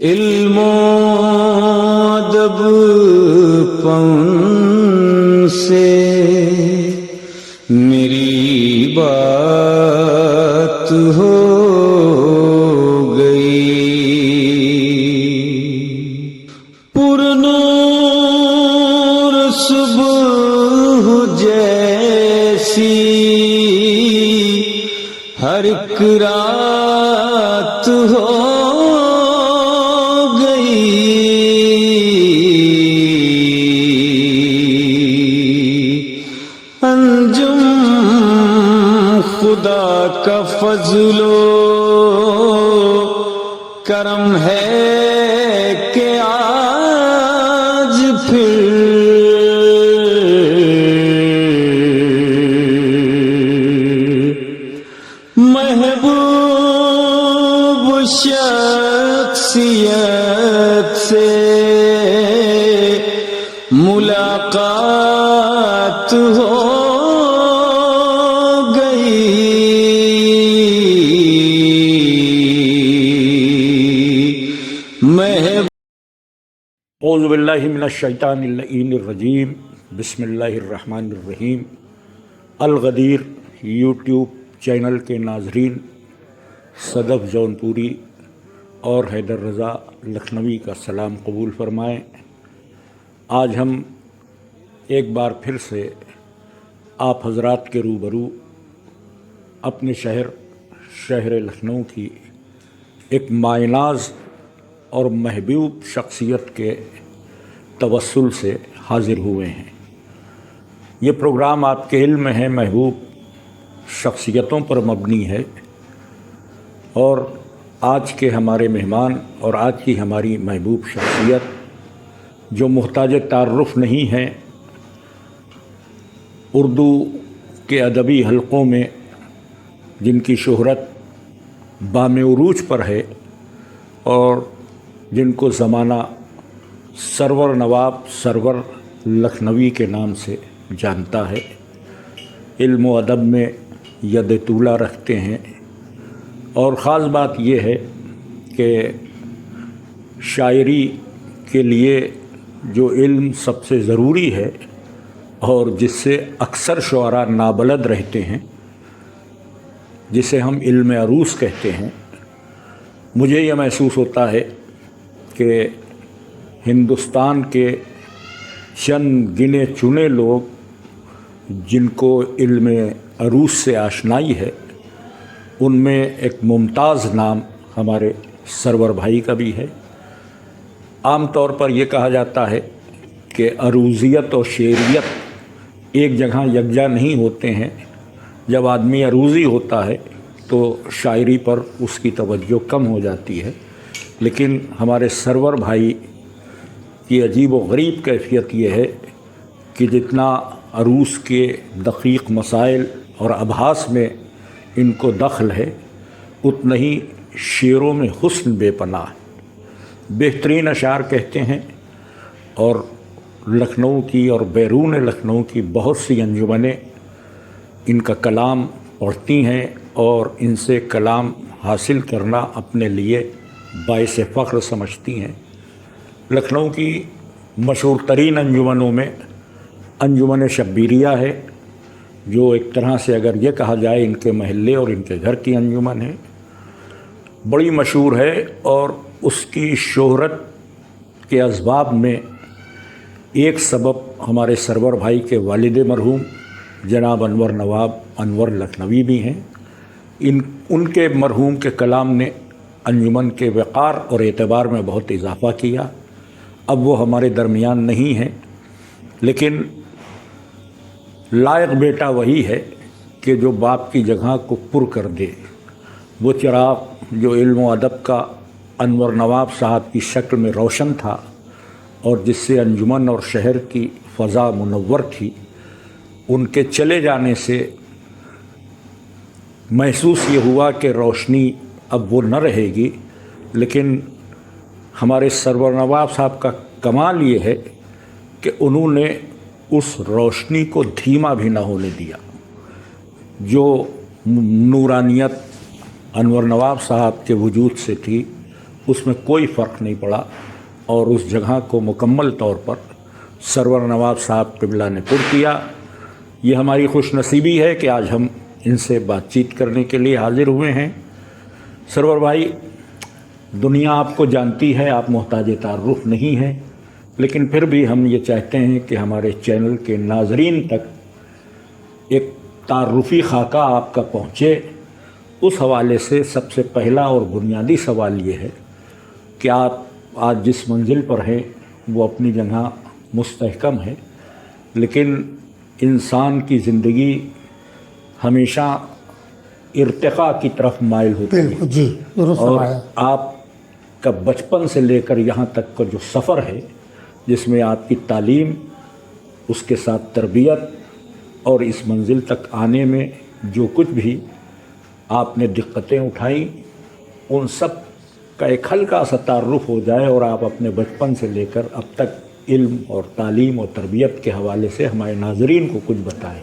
علم و ادب پن سے میری بات ہو گئی، پرنور صبح جیسی ہر ایک رات ہو انجم خدا کا فضل و کرم ہے کہ آج پھر محبوب شخصیت سے ملاقات ہو اعوذ باللہ من الشیطان اللعین الرجیم، بسم اللہ الرحمن الرحیم۔ الغدیر یوٹیوب چینل کے ناظرین، صدف جون پوری اور حیدر رضا لکھنوی کا سلام قبول فرمائیں۔ آج ہم ایک بار پھر سے آپ حضرات کے روبرو اپنے شہر لکھنؤ کی ایک مائناز اور محبوب شخصیت کے توسل سے حاضر ہوئے ہیں۔ یہ پروگرام آپ کے علم میں ہے، محبوب شخصیتوں پر مبنی ہے، اور آج کے ہمارے مہمان اور آج کی ہماری محبوب شخصیت جو محتاج تعارف نہیں ہیں، اردو کے ادبی حلقوں میں جن کی شہرت بام عروج پر ہے اور جن کو زمانہ سرور نواب سرور لکھنوی کے نام سے جانتا ہے، علم و ادب میں ید طولہ رکھتے ہیں، اور خاص بات یہ ہے کہ شاعری کے لیے جو علم سب سے ضروری ہے اور جس سے اکثر شعراء نابلد رہتے ہیں، جسے ہم علم عروض کہتے ہیں، مجھے یہ محسوس ہوتا ہے کہ ہندوستان کے چند گنے چنے لوگ جن کو علم عروض سے آشنائی ہے، ان میں ایک ممتاز نام ہمارے سرور بھائی کا بھی ہے۔ عام طور پر یہ کہا جاتا ہے کہ عروضیت اور شعریت ایک جگہ یکجا نہیں ہوتے ہیں۔ جب آدمی عروضی ہوتا ہے تو شاعری پر اس کی توجہ کم ہو جاتی ہے، لیکن ہمارے سرور بھائی کی عجیب و غریب کیفیت یہ ہے کہ جتنا عروض کے دقیق مسائل اور ابحاث میں ان کو دخل ہے، اتنا ہی شعروں میں حسن بے پناہ ہے، بہترین اشعار کہتے ہیں، اور لکھنؤ کی اور بیرون لکھنؤ کی بہت سی انجمنیں ان کا کلام پڑھتی ہیں اور ان سے کلام حاصل کرنا اپنے لیے باعث فخر سمجھتی ہیں۔ لکھنؤ کی مشہور ترین انجمنوں میں انجمن شبیریہ ہے، جو ایک طرح سے اگر یہ کہا جائے ان کے محلے اور ان کے گھر کی انجمن ہے، بڑی مشہور ہے، اور اس کی شہرت کے اسباب میں ایک سبب ہمارے سرور بھائی کے والد مرحوم جناب انور نواب انور لکھنوی بھی ہیں۔ ان کے مرحوم کے کلام نے انجمن کے وقار اور اعتبار میں بہت اضافہ کیا۔ اب وہ ہمارے درمیان نہیں ہیں، لیکن لائق بیٹا وہی ہے کہ جو باپ کی جگہ کو پر کر دے۔ وہ چراغ جو علم و ادب کا انور نواب صاحب کی شکل میں روشن تھا اور جس سے انجمن اور شہر کی فضا منور تھی، ان کے چلے جانے سے محسوس یہ ہوا کہ روشنی اب وہ نہ رہے گی، لیکن ہمارے سرور نواب صاحب کا کمال یہ ہے کہ انہوں نے اس روشنی کو دھیما بھی نہ ہونے دیا۔ جو نورانیت انور نواب صاحب کے وجود سے تھی، اس میں کوئی فرق نہیں پڑا اور اس جگہ کو مکمل طور پر سرور نواب صاحب قبلہ نے پر کیا۔ یہ ہماری خوش نصیبی ہے کہ آج ہم ان سے بات چیت کرنے کے لیے حاضر ہوئے ہیں۔ سرور بھائی، دنیا آپ کو جانتی ہے، آپ محتاج تعارف نہیں ہیں، لیکن پھر بھی ہم یہ چاہتے ہیں کہ ہمارے چینل کے ناظرین تک ایک تعارفی خاکہ آپ کا پہنچے۔ اس حوالے سے سب سے پہلا اور بنیادی سوال یہ ہے کہ آپ آج جس منزل پر ہیں وہ اپنی جگہ مستحکم ہے، لیکن انسان کی زندگی ہمیشہ ارتقاء کی طرف مائل ہوتی ہے۔ بالکل جی، درست اور فرمایا۔ آپ کا بچپن سے لے کر یہاں تک کا جو سفر ہے، جس میں آپ کی تعلیم، اس کے ساتھ تربیت اور اس منزل تک آنے میں جو کچھ بھی آپ نے دقتیں اٹھائیں، ان سب کا ایک ہلکا سا تعارف ہو جائے اور آپ اپنے بچپن سے لے کر اب تک علم اور تعلیم اور تربیت کے حوالے سے ہمارے ناظرین کو کچھ بتائیں۔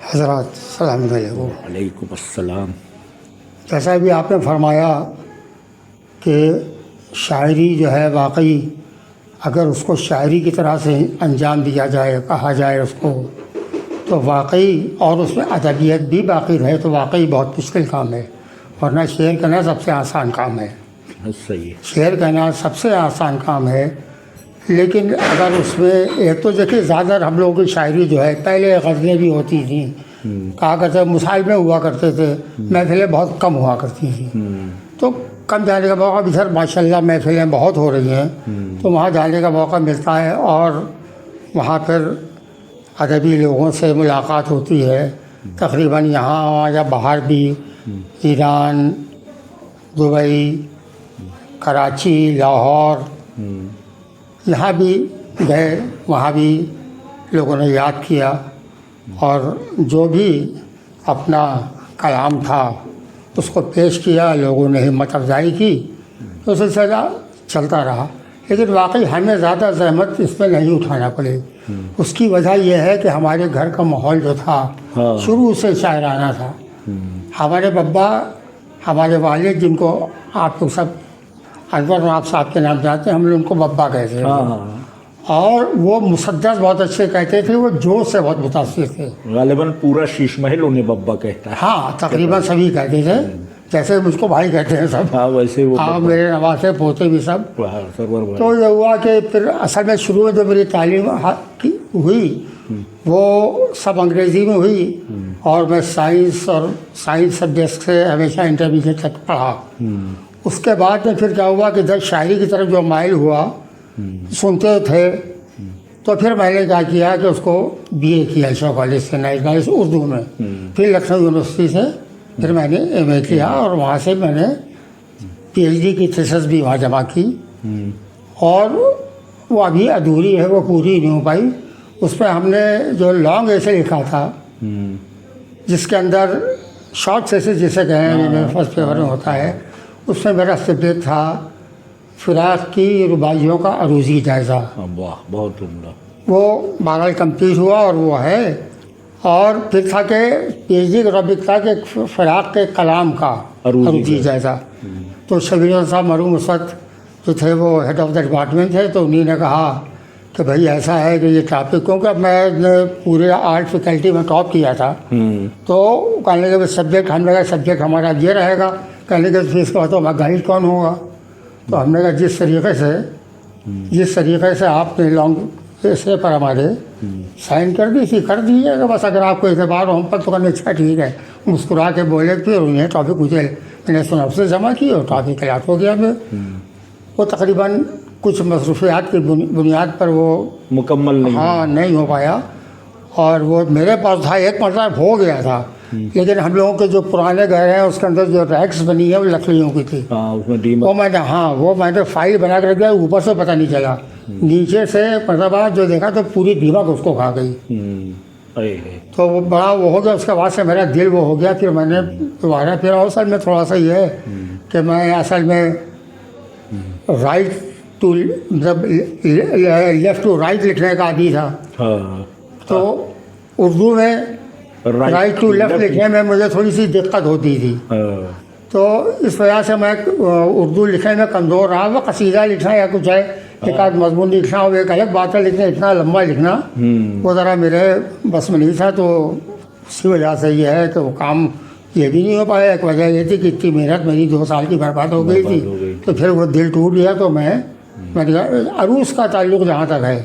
حضرات السلام علیکم۔ وعلیکم السلام۔ جیسا بھی آپ نے فرمایا کہ شاعری جو ہے واقعی اگر اس کو شاعری کی طرح سے انجام دیا جائے، کہا جائے اس کو، تو واقعی اور اس میں ادبیت بھی باقی رہے تو واقعی بہت مشکل کام ہے، ورنہ شعر کہنا سب سے آسان کام ہے۔ صحیح ہے۔ شعر کہنا سب سے آسان کام ہے، لیکن اگر اس میں ایک تو دیکھیے زیادہ ہم لوگوں کی شاعری جو ہے پہلے غزلیں بھی ہوتی تھیں، کہا کرتے مصاحب میں ہوا کرتے تھے، محفلیں بہت کم ہوا کرتی تھیں، تو کم جانے کا موقع بھی سر ماشاء اللہ محفلیں بہت ہو رہی ہیں، تو وہاں جانے کا موقع ملتا ہے اور وہاں پھر ادبی لوگوں سے ملاقات ہوتی ہے۔ تقریباً یہاں یا باہر بھی، ایران، دبئی، کراچی، لاہور، یہاں بھی گئے، وہاں بھی لوگوں نے یاد کیا اور جو بھی اپنا کلام تھا اس کو پیش کیا، لوگوں نے ہمت افزائی کی، تو سلسلہ چلتا رہا۔ لیکن واقعی ہمیں زیادہ زحمت اس میں نہیں اٹھانا پڑے۔ اس کی وجہ یہ ہے کہ ہمارے گھر کا ماحول جو تھا شروع سے شاعرانہ تھا۔ ہمارے بابا، ہمارے والد، جن کو آپ لوگ سب انور نواب صاحب کے نام جانتے ہیں، ہم لوگ ان کو بابا کہتے ہیں، اور وہ مسدس بہت اچھے کہتے تھے، وہ جوش سے بہت متاثر تھے۔ غالباً پورا شیش محل انہیں ببا کہتا ہے۔ ہاں، تقریباً سبھی کہتے تھے، جیسے مجھ کو بھائی کہتے ہیں سب، ہاں ویسے وہ ہاں میرے نواسے پوتے بھی سب۔ سرور بھائی۔ تو یہ ہوا کہ پھر اصل میں شروع میں جو میری تعلیم ہوئی وہ سب انگریزی میں ہوئی، اور میں سائنس سبجیکٹ سے ہمیشہ انٹرمیڈیٹ تک پڑھا۔ اس کے بعد میں پھر کیا ہوا کہ جب شاعری کی طرف جو مائل ہوا، سنتے تھے، تو پھر میں نے کیا کیا کہ اس کو بی اے کیا اشوک کالج سے، نائٹ کالج اردو میں، پھر لکھنؤ یونیورسٹی سے پھر میں نے ایم اے کیا، اور وہاں سے میں نے پی ایچ ڈی کی تھیسس بھی وہاں جمع کی، اور وہ ابھی ادھوری ہے، وہ پوری نہیں ہو پائی۔ اس پہ ہم نے جو لانگ ایسے لکھا تھا، جس کے اندر شارٹ ایسے جسے کہیں فرسٹ پیپر میں ہوتا ہے، اس میں میرا سبجیکٹ تھا فراق کی رباعیوں کا عروضی جائزہ۔ واہ، بہت عمدہ۔ وہ بہرحال کمپلیٹ ہوا اور وہ ہے، اور پھر تھا کہ پی ایچ ڈی کا ٹاپک تھا کہ فراق کے کلام کا عروضی جائزہ۔ تو شبیر صاحب مرحوم اس وقت جو تھے وہ ہیڈ آف دا ڈپارٹمنٹ تھے، تو انہیں نے کہا کہ بھائی ایسا ہے کہ یہ ٹاپک، کیونکہ میں نے پورے آرٹ فیکلٹی میں ٹاپ کیا تھا، تو کہنے لگے سبجیکٹ، ہم نے کہا سبجیکٹ ہمارا یہ رہے گا، کہنے لگے پھر اس کے بعد تو ہمارا گائیڈ کون ہوگا؟ تو ہم نے کہا جس طریقے سے آپ نے لانگ ایسے پر ہمارے سائن کر دی تھی، کر دیجیے گا، بس اگر آپ کو اعتبار ہو ہم پر تو کرنے، اچھا ٹھیک ہے، مسکرا کے بولے، پھر انہیں ٹاپک مجھے میں نے سنا سے جمع کی اور ٹاپک کلاس ہو گیا۔ میں وہ تقریباً کچھ مصروفیات کی بنیاد پر وہ مکمل نہیں نہیں ہو پایا، اور وہ میرے پاس تھا، ایک مطلب ہو گیا تھا، لیکن ہم لوگوں کے جو پرانے گھر ہیں اس کے اندر جو ریکس بنی ہے وہ لکڑیوں کی تھی، وہ میں نے فائل بنا کے رکھ دیا، اوپر سے پتہ نہیں چلا، نیچے سے مطلب جو دیکھا تو پوری دیمک اس کو کھا گئی، تو وہ بڑا وہ ہو گیا۔ اس کے بعد سے میرا دل وہ ہو گیا، پھر میں نے دوبارہ پھر اصل میں تھوڑا سا یہ ہے کہ میں اصل میں رائٹ ٹو مطلب لیفٹ ٹو رائٹ لکھنے کا عادی تھا، تو اردو میں رائٹ ٹو لیفٹ لکھنے میں مجھے تھوڑی سی دقت ہوتی تھی، تو اس وجہ سے میں اردو لکھنے میں کمزور رہا. وہ قصیدہ لکھنا یا کچھ ہے ایک آدھ مضمون لکھنا وہ ایک الگ بات ہے، لیکن اتنا لمبا لکھنا وہ ذرا میرے بس میں نہیں تھا. تو اسی وجہ سے یہ ہے کہ وہ کام یہ بھی نہیں ہو پایا. ایک وجہ یہ تھی کہ اتنی محنت میری 2 سال کی برباد ہو گئی تھی. تو پھر وہ دل ٹوٹ گیا. تو میں نے کہا عروس کا تعلق جہاں تک ہے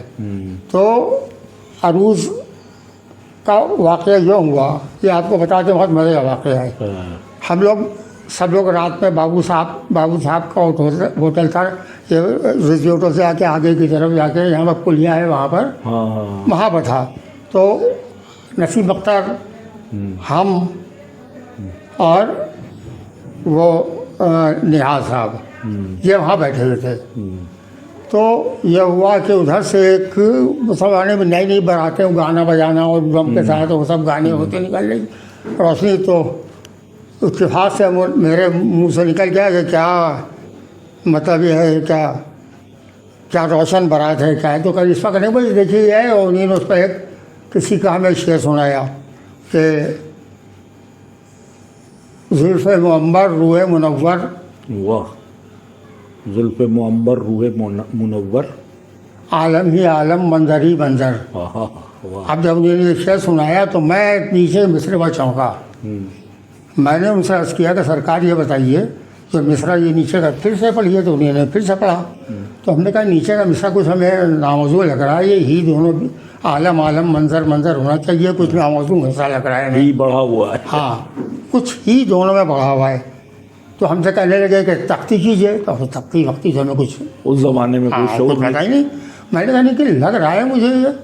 تو عروس کا واقعہ جو ہوا یہ آپ کو بتاتے بہت مزے کا واقعہ ہے. ہم لوگ سب لوگ رات میں بابو صاحب کا ہوٹل تھا، یہ رضوی ہوٹل سے آ کے آگے کی طرف جا کے یہاں پر پلیاں ہے وہاں پر تھا. تو نسیم اختر، ہم اور وہ نہاد صاحب یہ وہاں بیٹھے ہوئے تھے. تو یہ ہوا کہ ادھر سے ایک زمانے میں نئی براتیں گانا بجانا اور ڈرم کے ساتھ وہ سب گانے ہوتے نکل رہی روشنی. تو اتفاق سے میرے منہ سے نکل گیا کہ کیا مطلب یہ ہے کیا روشن برات ہے کیا ہے. تو کل اس وقت نہیں بھائی دیکھیے یہ ہے. اور انہیں نے اس پہ ایک کسی کا ہمیں شعر سنایا کہ زلف معمر روح منور، واہ، زلف معمر روح منور، عالم ہی عالم منظر ہی منظر. اب جب انہوں نے شعر سنایا تو میں نیچے مصرے میں چونکا. میں نے ان سے عرض کیا کہ سرکار یہ بتائیے کہ مصرع یہ نیچے کا پھر سے پڑھیے. تو انہوں نے پھر سے پڑھا. تو ہم نے کہا نیچے کا مصرع کچھ ہمیں ناموضوع لگ رہا ہے. یہ ہی دونوں عالم عالم منظر منظر ہونا چاہیے. کچھ ناموضوع ایسا لگ رہا ہے ہی بڑھا ہوا ہے. ہاں کچھ ہی دونوں میں بڑھا ہوا ہے. تو ہم سے کہنے لگے کہ تختی کیجیے. تو تختی وقتی جو ہمیں کچھ اس زمانے میں کوئی شعور پتا ہی نہیں. میں نے کہا نہیں کہ لگ رہا ہے مجھے یہ.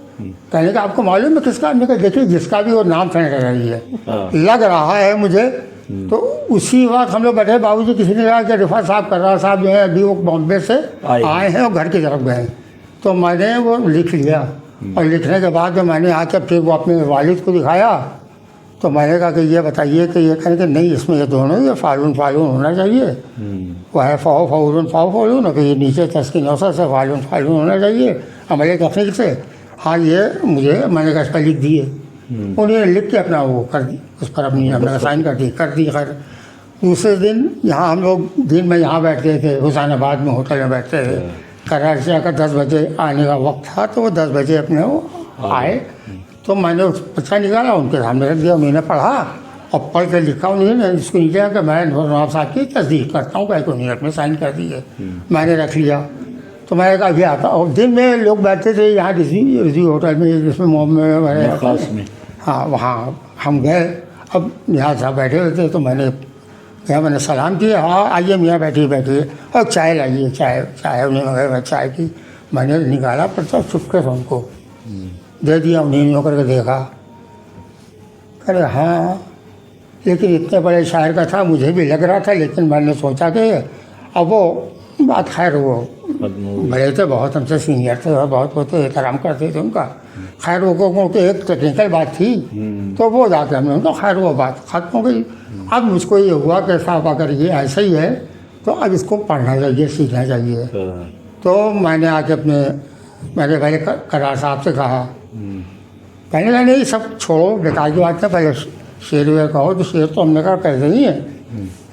کہنے کا آپ کو معلوم ہے کس کا؟ ہم نے کہا دیکھیے جس کا بھی وہ نام سنے لگ رہی ہے لگ رہا ہے مجھے. تو اسی وقت ہم لوگ بیٹھے. بابو جی کسی نے کہا کہ رفعت صاحب کرار صاحب جو ہیں ابھی وہ بامبے سے آئے ہیں اور گھر کی طرف گئے. تو میں نے وہ لکھ لیا. اور لکھنے کے بعد میں نے آ کے پھر وہ اپنے والد کو دکھایا. تو میں نے کہا کہ یہ بتائیے کہ یہ کہنے کہ نہیں اس میں یہ دونوں یہ فالون ہونا چاہیے. وہ ہے فولون فولون کہ یہ نیچے تسکین اوسط سے فالون ہونا چاہیے عملی تخلیق سے. ہاں یہ مجھے میں نے کہا اس پر لکھ دیے. انہوں نے لکھ کے اپنا وہ کر دی اس پر اپنی ہم نے سائن کر دی. خیر دوسرے دن یہاں ہم لوگ دن میں یہاں بیٹھتے تھے حسین آباد میں ہوٹل میں بیٹھتے تھے. قرار سے اگر 10 بجے آنے کا وقت تھا تو وہ 10 بجے اپنے وہ آئے. تو میں نے پرچہ نکالا ان کے سامنے رکھ دیا. انہوں نے پڑھا اور پڑھ کے لکھا. انہوں نے اس کو نیچے کہ میں نواب صاحب کی تصدیق کرتا ہوں کہ انہوں نے اپنے سائن کر دیے. میں نے رکھ لیا. تو میں نے کہا ابھی آتا. اور دن میں لوگ بیٹھتے تھے یہاں رضوی ہوٹل میں جس میں محمد میں ہاں وہاں ہم گئے. اب نہاد صاحب بیٹھے ہوئے تھے. تو میں نے سلام کیا. ہاں آئیے میاں بیٹھیے اور چائے لائیے. چائے انہیں وغیرہ چائے کی. میں نے نکالا پرچہ چپکے سے ان کو دے دیا. انہیں نہیں ہو کر کے دیکھا. ارے ہاں لیکن اتنے بڑے شاعر کا تھا مجھے بھی لگ رہا تھا. لیکن میں نے سوچا کہ اب وہ بات خیر وہ بڑے تھے بہت ہم سے سینئر تھے اور بہت احترام کرتے تھے ان کا. خیر وہ کہ ایک ٹیکنیکل بات تھی تو وہ جا کے ہم نے ان کو خیر وہ بات ختم ہو گئی. اب مجھ کو یہ ہوا کہ صاحب اگر یہ ایسا ہی ہے تو اب اس کو پڑھنا چاہیے سیکھنا چاہیے. تو میں نے آ کے میں نے پہلے قرار صاحب سے کہا. کہنے لگا نہیں سب چھوڑو بیکار کی بات ہے. پہلے شعر ویر کہو. تو شعر تو ہم نے کہا کیسے نہیں ہے.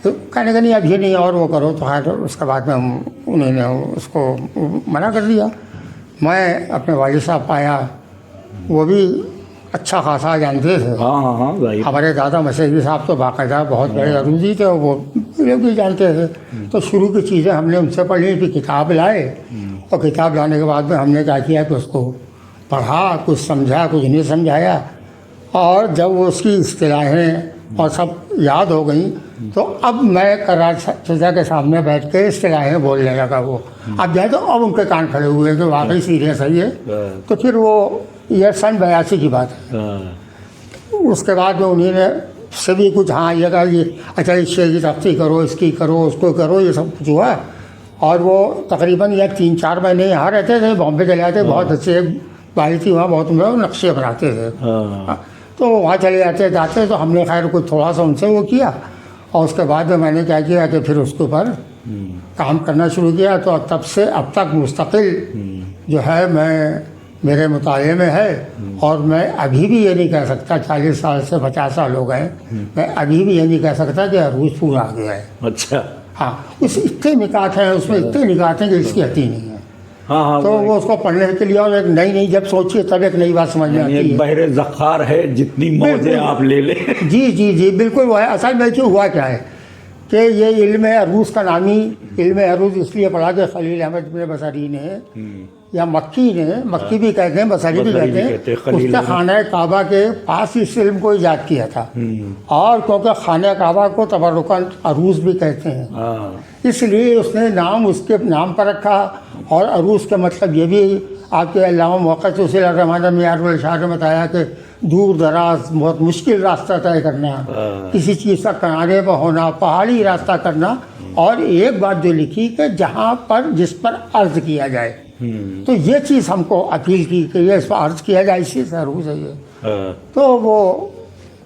تو کہنے کا نہیں اب یہ نہیں اور وہ کرو. تو خیر اس کے بعد میں انہوں نے اس کو منع کر دیا. میں اپنے والد صاحب پایا. وہ بھی اچھا خاصا جانتے تھے. ہمارے دادا مسیحی صاحب تو باقاعدہ بہت بڑے عروضی تھے. وہ لوگ بھی جانتے تھے. تو شروع کی چیزیں ہم نے ان سے پڑھی. پھر کتاب لائے اور کتاب لانے کے بعد میں ہم نے کیا کیا کہ اس کو پڑھا. کچھ سمجھا کچھ نہیں سمجھایا. اور جب وہ اس کی اصطلاحیں اور سب یاد ہو گئیں تو اب میں قرار سزا کے سامنے بیٹھ کے اصطلاحیں بولنے لگا. وہ اب جائے تو اب ان کے کان کھڑے ہوئے کہ واقعی سیریس ہے یہ. تو پھر وہ یہ سن 82 کی بات ہے. اس کے بعد میں انہوں نے سے بھی کچھ ہاں یہ کہا یہ اچھا اس شعر کی تفصیل کرو اس کی کرو اس کو کرو یہ سب کچھ ہوا. اور وہ تقریباً یہ 3-4 مہینے یہاں رہتے تھے. بامبے چلے جاتے. بہت اچھے بھائی تھی وہاں بہت نقشے بناتے تھے. تو وہاں چلے جاتے. تو ہم نے خیر کچھ تھوڑا سا ان سے وہ کیا. اور اس کے بعد میں نے کیا کیا کہ پھر اس کے اوپر کام کرنا شروع کیا. تو تب سے اب تک مستقل جو ہے میں میرے مطالعے میں ہے، اور میں ابھی بھی یہ نہیں کہہ سکتا، 40 سال سے 50 سال ہو گئے، میں ابھی بھی یہ نہیں کہہ سکتا کہ عروج پورا آ گیا ہے۔ اچھا، ہاں، اس اتنے نکات ہیں اس میں، اتنے نکات ہیں کہ اس کی حد ہی نہیں ہے۔ ہاں تو وہ اس کو پڑھنے کے لیے اور ایک نئی جب سوچیے تب ایک نئی بات سمجھ میں یعنی آتی ایک ہے۔ بحر ذخار ہے، جتنی موجیں بالکل۔ آپ لے لیں۔ جی جی جی بالکل وہ ہے۔ اصل میں جو ہوا کیا ہے کہ یہ علم عروض کا نامی علم عروض اس لیے پڑھا کہ خلیل احمد بن بصری نے یا مکی نے، مکی بھی کہتے ہیں بصری بھی بصری بھی کہتے کہتے ہیں، ہیں، خلیل اس نے خانہ کعبہ کے پاس اس علم کو ایجاد کیا تھا، اور کیونکہ خانہ کعبہ کو تبرکاً عروض بھی کہتے ہیں، ہاں، اس لیے اس نے نام اس کے نام پر رکھا۔ اور عروض کا مطلب یہ بھی آپ کے علامہ موقع توسیع الرحمٰن معیار الاشعار نے بتایا کہ دور دراز بہت مشکل راستہ طے کرنا، کسی چیز کا کنارے پہ ہونا، پہاڑی راستہ کرنا، اور ایک بات جو لکھی کہ جہاں پر جس پر عرض کیا جائے، تو یہ چیز ہم کو اپیل کی کہ یہ اس پر عرض کیا جائے، اسی سے عروض ہے یہ۔ تو وہ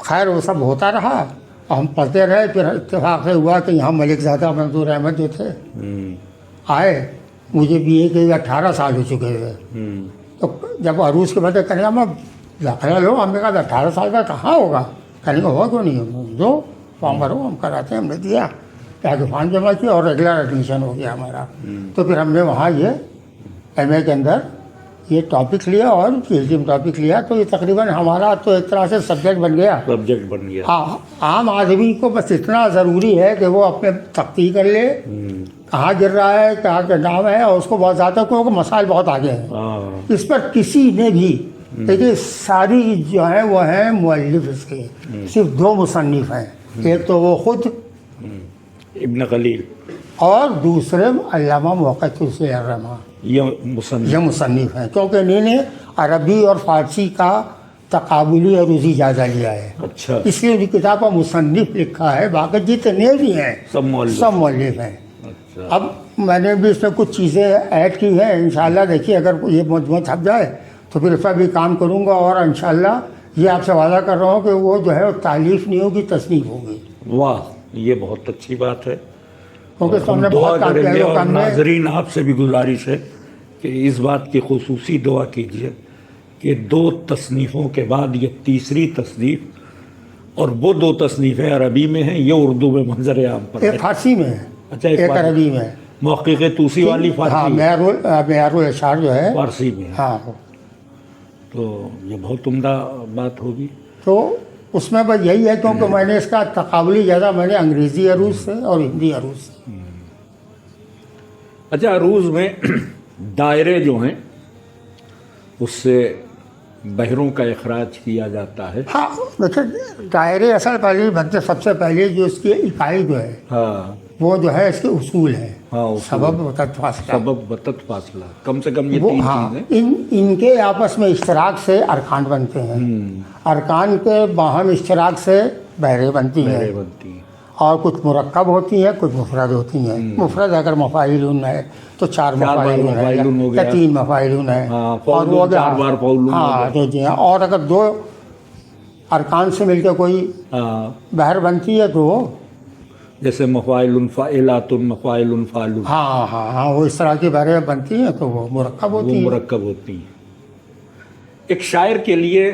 خیر وہ سب ہوتا رہا، ہم پڑھتے رہے، پھر اتفاق سے ہوا کہ یہاں ملک زادہ منظور احمد جو تھے آئے، مجھے بھی یہ کہ 18 سال ہو چکے تھے، تو جب عروض کے بعد کہنے لگا میں داخلہ لو، ہم نے کہا 18 سال کا کہاں ہوگا، کہنے کا ہوا کیوں نہیں، جو فارم بھرو ہم کراتے ہیں، ہم نے دیا، کہ فارم جمع کیا اور ریگولر ایڈمیشن ہو گیا ہمارا۔ تو پھر ہم نے وہاں یہ ایم اے کے اندر یہ ٹاپک لیا اور پی ایچ ڈی میں ٹاپک لیا، تو یہ تقریباً ہمارا تو ایک طرح سے سبجیکٹ بن گیا۔ سبجیکٹ بن گیا۔ ہاں، عام آدمی کو بس اتنا ضروری ہے کہ وہ اپنے تحقیق کر لے، کہاں گر رہا ہے، کہاں کا نام ہے، اور اس کو بہت زیادہ، کیونکہ مسائل بہت آگے ہیں اس پر۔ کسی نے بھی دیکھیے ساری جو ہیں وہ ہیں مؤلف، اس کے صرف 2 مصنف ہیں، ایک تو وہ خود ابن خلیل، اور دوسرے علامہ موقع توسیع الرحمٰن، یہ مصنف، یہ مصنف ہیں، کیونکہ انہوں نے عربی اور فارسی کا تقابلی عروضی جائزہ لیا ہے، اچھا، اس لیے ان کی کتاب کا مصنف لکھا ہے، باقی جتنے بھی ہیں سب مؤلف، سب مؤلف ہیں۔ اچھا، اب میں نے بھی اس میں کچھ چیزیں ایڈ کی ہیں، انشاءاللہ دیکھیے اگر یہ مجموعہ چھپ جائے تو پھر اس پر بھی کام کروں گا، اور انشاءاللہ یہ آپ سے وعدہ کر رہا ہوں کہ وہ جو ہے وہ تالیف نہیں ہوگی، تصنیف ہوگی، واہ، یہ بہت اچھی بات ہے۔ کیونکہ اس کو ہم نے دعا بہت کام کریں کیا گے، ہے، اور ہم نے ناظرین آپ سے بھی گزارش ہے کہ اس بات کی خصوصی دعا کیجیے کہ 2 تصنیفوں کے بعد یہ تیسری تصنیف، اور وہ 2 تصنیفیں عربی میں ہیں، یہ اردو میں منظر عام پر ہے۔ ایک فارسی میں ہے، اچھا، ایک عربی میں ہے۔ محقق طوسی والی ہاں، فارسی، معیار الاشعار جو ہے فارسی میں ہے، ہاں، تو یہ بہت عمدہ بات ہوگی۔ تو اس میں بس یہی ہے، کیونکہ میں نے اس کا تقابلی زیادہ میں نے انگریزی عروض سے اور ہندی عروض سے۔ اچھا، عروض میں دائرے جو ہیں اس سے بحروں کا اخراج کیا جاتا ہے۔ ہاں دیکھیں، دائرے اصل پہلے بنتے، سب سے پہلے جو اس کی اکائی جو ہے ہاں وہ جو ہے اس کے اصول ہیں، ہاں، اصول، سبب وتد فاصلہ۔ سبب وتد فاصلہ، کم سے کم یہ وہ 3 ہاں، چیزیں۔ ان کے آپس میں اشتراک سے ارکان بنتے ہیں، ارکان کے باہم اشتراک سے بحریں بنتی ہیں، بحریں بنتی ہیں، اور کچھ مرکب ہوتی ہیں، کچھ مفرد ہوتی ہیں۔ مفرد اگر مفاعلون ہے تو 4 مفاعلون ہے، مفاعلون ہو یا گیا، 3 مفاعلون ہے، ہاں، اور فعلون وہ 4 بار فعلون ہو ہاں گیا۔ تو جی ہاں، اور اگر 2 ارکان سے مل کے کوئی ہاں، بحر بنتی ہے تو وہ جیسے مفاعل فاعلات، مفاعل فاعلون، ہاں ہاں ہاں وہ اس طرح کی بحریں بنتی ہیں تو وہ مرکب وہ ہوتی ہیں۔ مرکب ہوتی ہیں۔ ایک شاعر کے لیے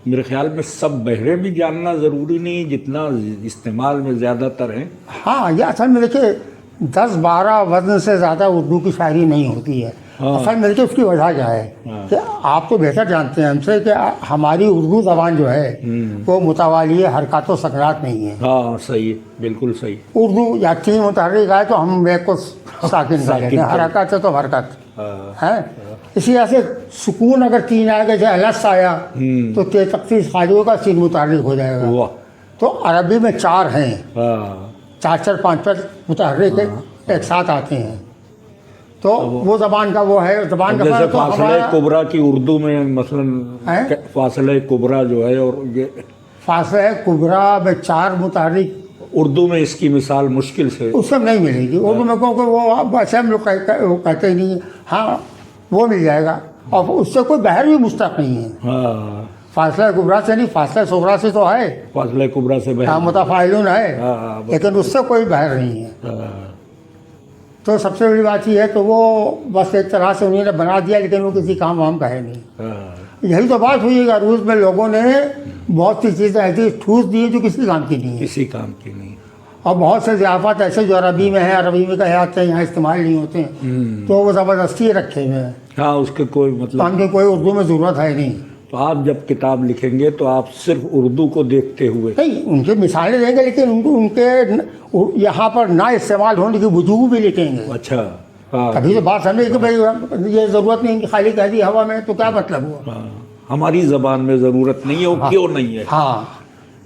میرے خیال میں سب بحریں بھی جاننا ضروری نہیں، جتنا استعمال میں زیادہ تر ہیں۔ ہاں، یہ اصل میں دیکھیے 10-12 وزن سے زیادہ اردو کی شاعری نہیں ہوتی ہے۔ اصل میں دیکھیے اس کی وجہ کیا ہے کہ آپ تو بہتر جانتے ہیں ہم سے کہ ہماری اردو زبان جو ہے وہ متوالی حرکات و سکنات نہیں ہے۔ ہاں، صحیح، بالکل صحیح۔ اردو یا 3 متحرک ہے تو ہم میں کو ساکن کر لیتے ہیں، حرکات ہے تو حرکت ہے۔ اسی طرح سے سکون اگر 3 آئے گا، جیسے لس آیا تو تخصیص خالیوں کا 3 متحرک ہو جائے گا۔ واہ، تو عربی میں 4 ہیں، ہاں، 4 5 متحرک ایک ساتھ آتے ہیں، تو وہ زبان کا وہ ہے، زبان کا جیسے فرق تو فاصلہ ہمارا کبرا کی اردو میں مثلا فاصلہ کبرا جو ہے، اور یہ فاصلہ کبرا میں 4 متحرک اردو میں اس کی مثال مشکل سے، اس میں نہیں ملے گی اردو میں، کیونکہ وہ ایسے ہم لوگ وہ کہتے ہی نہیں ہیں۔ ہاں وہ مل جائے گا، اور اس سے کوئی بحر بھی مشتق نہیں ہے، ہاں، فاصلہ کبرا سے نہیں، فاصلہ صغرا سے تو ہے، فاصلہ کبرا سے ہاں متفاعلون ہے، ہاں، لیکن اس سے کوئی بحر نہیں ہے۔ تو سب سے بڑی بات یہ ہے تو وہ بس ایک طرح سے انہوں نے بنا دیا لیکن وہ کسی کام وام کا ہے نہیں. ہاں، یہی تو بات ہوئی ہے کہ عروض میں لوگوں نے بہت سی چیزیں ایسی ٹھوس دی جو کسی کام کی نہیں ہے. کسی کام کی نہیں. اور بہت سے ضیافت ایسے جو عربی میں ہیں، عربی میں کہے آتے ہیں، یہاں استعمال نہیں ہوتے ہیں، تو وہ زبردستی رکھے ہوئے ہیں. ہاں، اس کے کوئی مطلب. ان کی کوئی اردو میں ضرورت ہے نہیں. تو آپ جب کتاب لکھیں گے تو آپ صرف اردو کو دیکھتے ہوئے. نہیں، ان کی مثالیں دیں گے لیکن ان کے یہاں پر نہ استعمال ہونے کی وجوہ بھی لکھیں گے. اچھا. ہاں کبھی تو بات سمجھے کہ بھائی یہ ضرورت نہیں کہ خالی کہہ دی ہوا میں تو کیا مطلب ہوا. ہاں، ہماری زبان میں ضرورت نہیں ہے، وہ کیوں نہیں ہے؟ ہاں،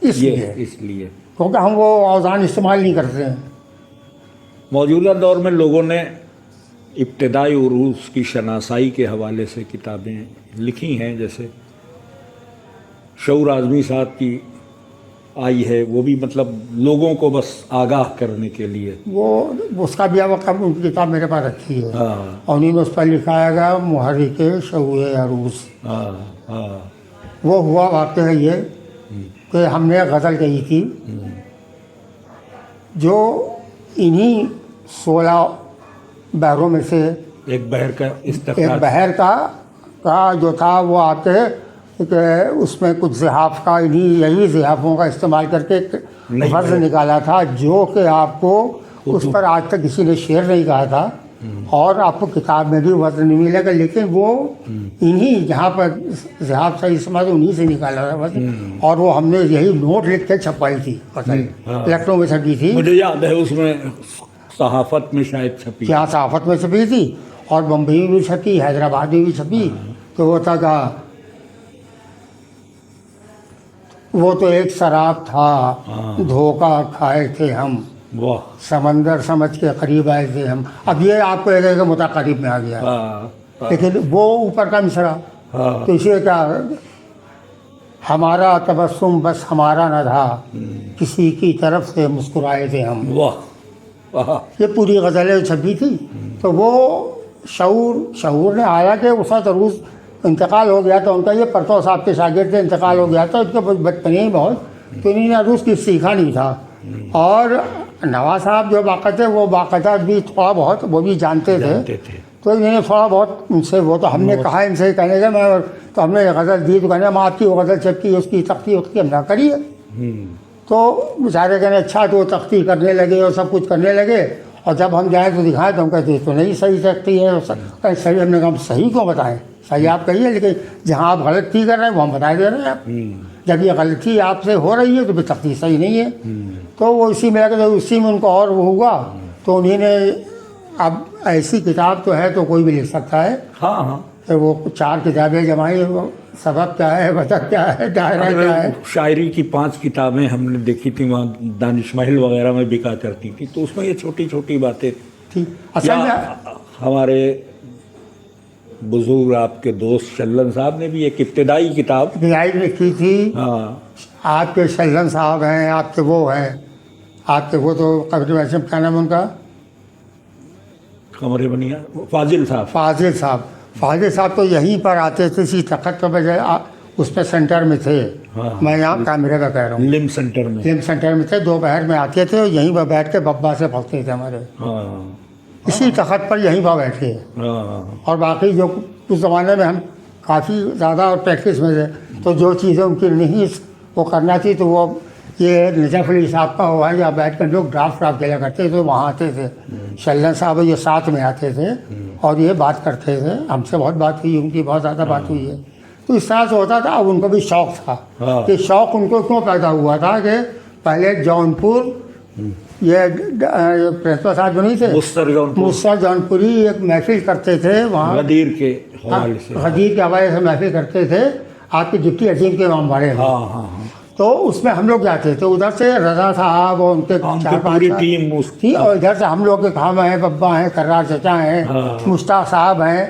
اس یہ لیے اس لیے کیونکہ ہم وہ اوزان استعمال نہیں کرتے ہیں. موجودہ دور میں لوگوں نے ابتدائی عروض کی شناسائی کے حوالے سے کتابیں لکھی ہیں، جیسے شعور اعظمی صاحب کی آئی ہے، وہ بھی مطلب لوگوں کو بس آگاہ کرنے کے لیے. وہ اس کا بھی وقت ان کی کتاب میرے پاس رکھی ہے ہاں اور انہوں نے اس پر لکھایا گا محرک شعور عروض. ہاں ہاں. وہ ہوا واقعہ یہ کہ ہم نے غزل کہی تھی جو انہی 16 بحروں میں سے ایک بحر کا ایک استقرار. بحر کا جو تھا وہ آتے کہ اس میں کچھ زحاف کا یہی زحافوں کا استعمال کر کے ایک نہیں لفظ نکالا تھا جو کہ آپ کو اس پر آج تک کسی نے شعر نہیں کہا تھا اور آپ کو کتاب میں بھی وزن نہیں ملے گا، لیکن وہ انہی جہاں پر زحاف صحیح سمجھ انہی سے نکالا تھا وزن. اور وہ ہم نے یہی نوٹ لکھ کے چھپائی تھی، لکھنؤ میں چھپی تھی. مجھے یاد ہے اس میں صحافت میں شاید چھپی. یہاں صحافت میں چھپی تھی اور بمبئی میں بھی چھپی، حیدرآباد میں بھی چھپی. تو وہ تھا کہ وہ تو ایک شراب تھا دھوکہ کھائے تھے ہم، واہ. سمندر سمجھ کے قریب آئے تھے ہم. اب یہ آپ کو ایک متقریب میں آ گیا لیکن وہ اوپر کا مصرع. تو اسے کیا ہمارا تبسم بس ہمارا نہ تھا، کسی کی طرف سے مسکرائے تھے ہم. واہ. یہ پوری غزلیں چھپی تھی. تو وہ شعور نے آیا کہ اس وقت عروض انتقال ہو گیا تھا ان کا. یہ پرتو صاحب کے شاگرد سے انتقال ہو گیا تھا، ان کے بچپنے ہی بہت، تو انہوں نے عروض کی سیکھا نہیں تھا. اور نواز صاحب جو باقاعدہ وہ باقاعدہ بھی تھوڑا بہت وہ بھی جانتے تھے. تو انہوں نے تھوڑا بہت ان سے وہ تو ہم نے کہا ان سے کہنے کا میں تو ہم نے غزل دی تو کہنے میں آپ کی وہ غزل چھپی اس کی تختی ہم نہ کریے. تو بیچارے کہنے اچھا. تو وہ تختی کرنے لگے اور سب کچھ کرنے لگے اور جب ہم جائیں تو دکھائیں تو ہم کہتے تو نہیں صحیح تختی ہے. صحیح. ہم نے کہا ہم صحیح کیوں بتائیں، صحیح آپ کہیے لیکن جہاں آپ غلطی کر رہے ہیں وہ ہم بتا دے رہے ہیں. آپ جب یہ غلطی آپ سے ہو رہی ہے تو پھر تختی صحیح نہیں ہے. تو وہ اسی میں لگے اسی میں ان کو اور وہ ہوا. تو انہیں نے اب ایسی کتاب تو ہے تو کوئی بھی لکھ سکتا ہے. ہاں ہاں. وہ 4 کتابیں جمائی، سبب کیا ہے، وجہ کیا ہے، دائرہ کیا ہے. شاعری کی 5 کتابیں ہم نے دیکھی تھیں وہاں دانش محل وغیرہ میں بکا کرتی تھی، تو اس میں یہ چھوٹی چھوٹی باتیں تھی. اصل میں ہمارے بزرگ آپ کے دوست شلن صاحب نے بھی ایک ابتدائی کتاب رعایت لکھی تھی. ہاں. آپ کے شلن صاحب ہیں، آپ کے وہ ہیں، آپ کے وہ تو قبر ویسم کیا نام ان کا، قمر بنیا فاضل صاحب. فاضل صاحب تو یہیں پر آتے تھے اسی تخت کے بجائے اس پہ سینٹر میں تھے. میں یہاں کیمرے کا کہہ رہا ہوں. لم سینٹر میں تھے. دوپہر میں آتے تھے اور یہیں پر بیٹھ کے ببا سے پڑھتے تھے ہمارے. اسی تخت پر یہیں پر بیٹھے. اور باقی جو اس زمانے میں ہم کافی زیادہ اور پریکٹس میں تھے تو جو چیزیں ان کی نہیں وہ کرنا تھی تو وہ یہ نجف علی صاحب کا ہوا ہے جہاں بیٹھ کر لوگ ڈرافٹ کھیلا کرتے تھے وہاں آتے تھے. شلن صاحب یہ ساتھ میں آتے تھے اور یہ بات کرتے تھے. ہم سے بہت بات ہوئی، ان کی بہت زیادہ بات ہوئی ہے. تو اس طرح سے ہوتا تھا. اب ان کو بھی شوق تھا. کہ شوق ان کو کیوں پیدا ہوا تھا کہ پہلے جونپور یہ پرنسپل صاحب جو نہیں تھے مستر جونپوری ایک محفل کرتے تھے وہاں غدیر کے حوالے سے. غدیر کے حوالے سے محفل کرتے تھے آپ کی ڈپٹی عظیم کے امام باڑے میں. تو اس میں ہم لوگ جاتے تھے. ادھر سے رضا صاحب اور ان کے 4-5 ٹیم تھی اور ادھر سے ہم لوگ کے کام ہیں، ببا ہیں، کرار چچا ہیں، مشتاق صاحب ہیں.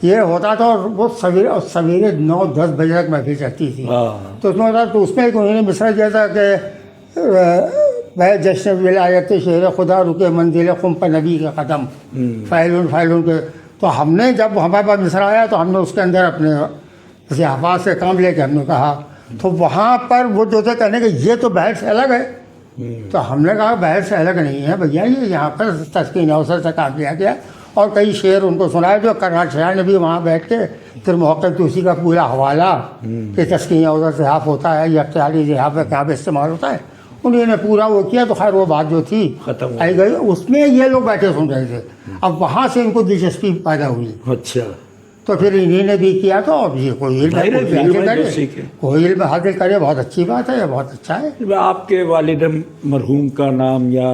یہ ہوتا تھا اور وہ سویرے 9-10 بجے تک محفل چلتی تھی. تو اس میں ہوتا تو اس میں ایک انہوں نے مصرع دیا تھا کہ بھائی جشن ولایت شہر خدا رکے منزل خم پر نبی کے قدم فائلون کے. تو ہم نے جب ہمارے پاس مصرع آیا تو ہم نے اس کے اندر اپنے ضیافات سے کام لے کے ہم نے کہا. تو وہاں پر وہ جو تھے کہنے کہ یہ تو بحث سے الگ ہے، تو ہم نے کہا بحر سے الگ نہیں ہے بھیا، یہ یہاں پر تسکین اوسط سے کام لیا گیا، اور کئی شعر ان کو سنائے جو کرنال شاہ نے بھی وہاں بیٹھ کے پھر محقق توسی کا پورا حوالہ کہ تسکین اوسط صحاف ہوتا ہے یا اختیاری صحاف کہاں پہ استعمال ہوتا ہے، انہوں نے پورا وہ کیا، تو خیر وہ بات جو تھی ختم آئی گئی، اس میں یہ لوگ بیٹھے سن رہے تھے، اب وہاں سے ان کو دلچسپی پیدا ہوئی، اچھا، تو پھر انہی نے بھی کیا، تو اب یہ کوئی علم ظاہر ہے کوئی علم حاصل ہے جو کرے، سیکھے۔ کوئی علم حاصل کرے، بہت اچھی بات ہے، یہ بہت اچھا ہے۔ آپ کے والد مرحوم کا نام یا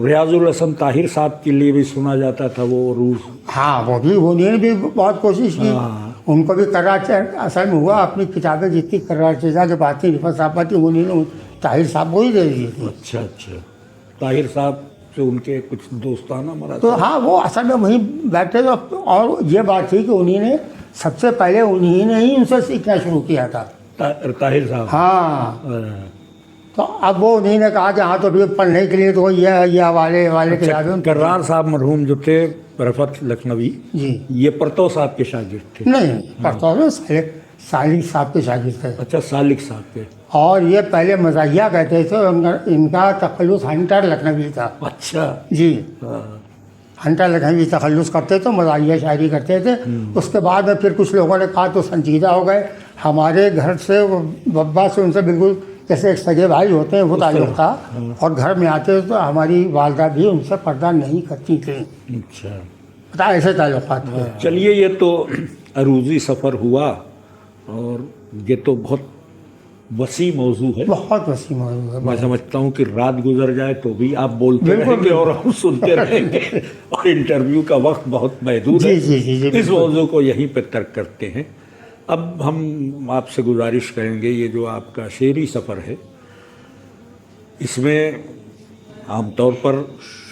ریاض الحسن طاہر صاحب کے لیے بھی سنا جاتا تھا، وہ روس، ہاں وہ بھی انہوں نے بھی بہت کوشش کی، ہاں۔ ان کو بھی کراچی اصل میں ہوا، اپنی کتابیں جتنی کراچی کے بات تھی رفت صاحب تھی، انہوں نے طاہر صاحب کو ہی دے دی تھی۔ اچھا اچھا، طاہر صاحب سے ان کے کچھ دوستانہ مراسم، تو ہاں وہ اصل میں وہیں بیٹھے تھے، اور یہ بات تھی کہ انہوں نے سب سے پہلے انہی نے ہی ان سے سیکھنا شروع کیا تھا۔ طاہر صاحب، ہاں، تو اب وہ انہی نے کہا کہ ہاں تو بھی پڑھنے کے لیے تو یہ حوالے کتابیں کرار صاحب مرحوم جو تھے رفت لکھنوی، جی یہ پرتو صاحب کے شاگرد تھے؟ نہیں پڑھتا ہوں، سالک صاحب کے شاگرد تھے، اچھا، سالک صاحب کے، اور یہ پہلے مزاحیہ کہتے تھے، ان کا تخلص ہنٹر لکھنوی تھا۔ اچھا، جی، ہاں، ہنٹر لکھنوی تخلص کرتے تھے، مزاحیہ شاعری کرتے تھے۔ اس کے بعد میں پھر کچھ لوگوں نے کہا تو سنجیدہ ہو گئے، ہمارے گھر سے ببا سے ان سے بالکل جیسے ایک سگے بھائی ہوتے ہیں وہ تعلق تھا، اور گھر میں آتے تو ہماری والدہ بھی ان سے پردہ نہیں کرتی تھیں، اچھا، پتہ ایسے تعلقات تھے۔ چلیے، یہ تو عروضی سفر ہوا، اور یہ تو بہت وسیع موضوع ہے، بہت وسیع موضوع ہے۔ میں سمجھتا ہوں کہ رات گزر جائے تو بھی آپ بولتے بالکل، رہیں گے اور ہم سنتے رہیں گے، اور انٹرویو کا وقت بہت محدود ہے، جی، اس موضوع کو یہیں پہ ترک کرتے ہیں۔ اب ہم آپ سے گزارش کریں گے، یہ جو آپ کا شعری سفر ہے، اس میں عام طور پر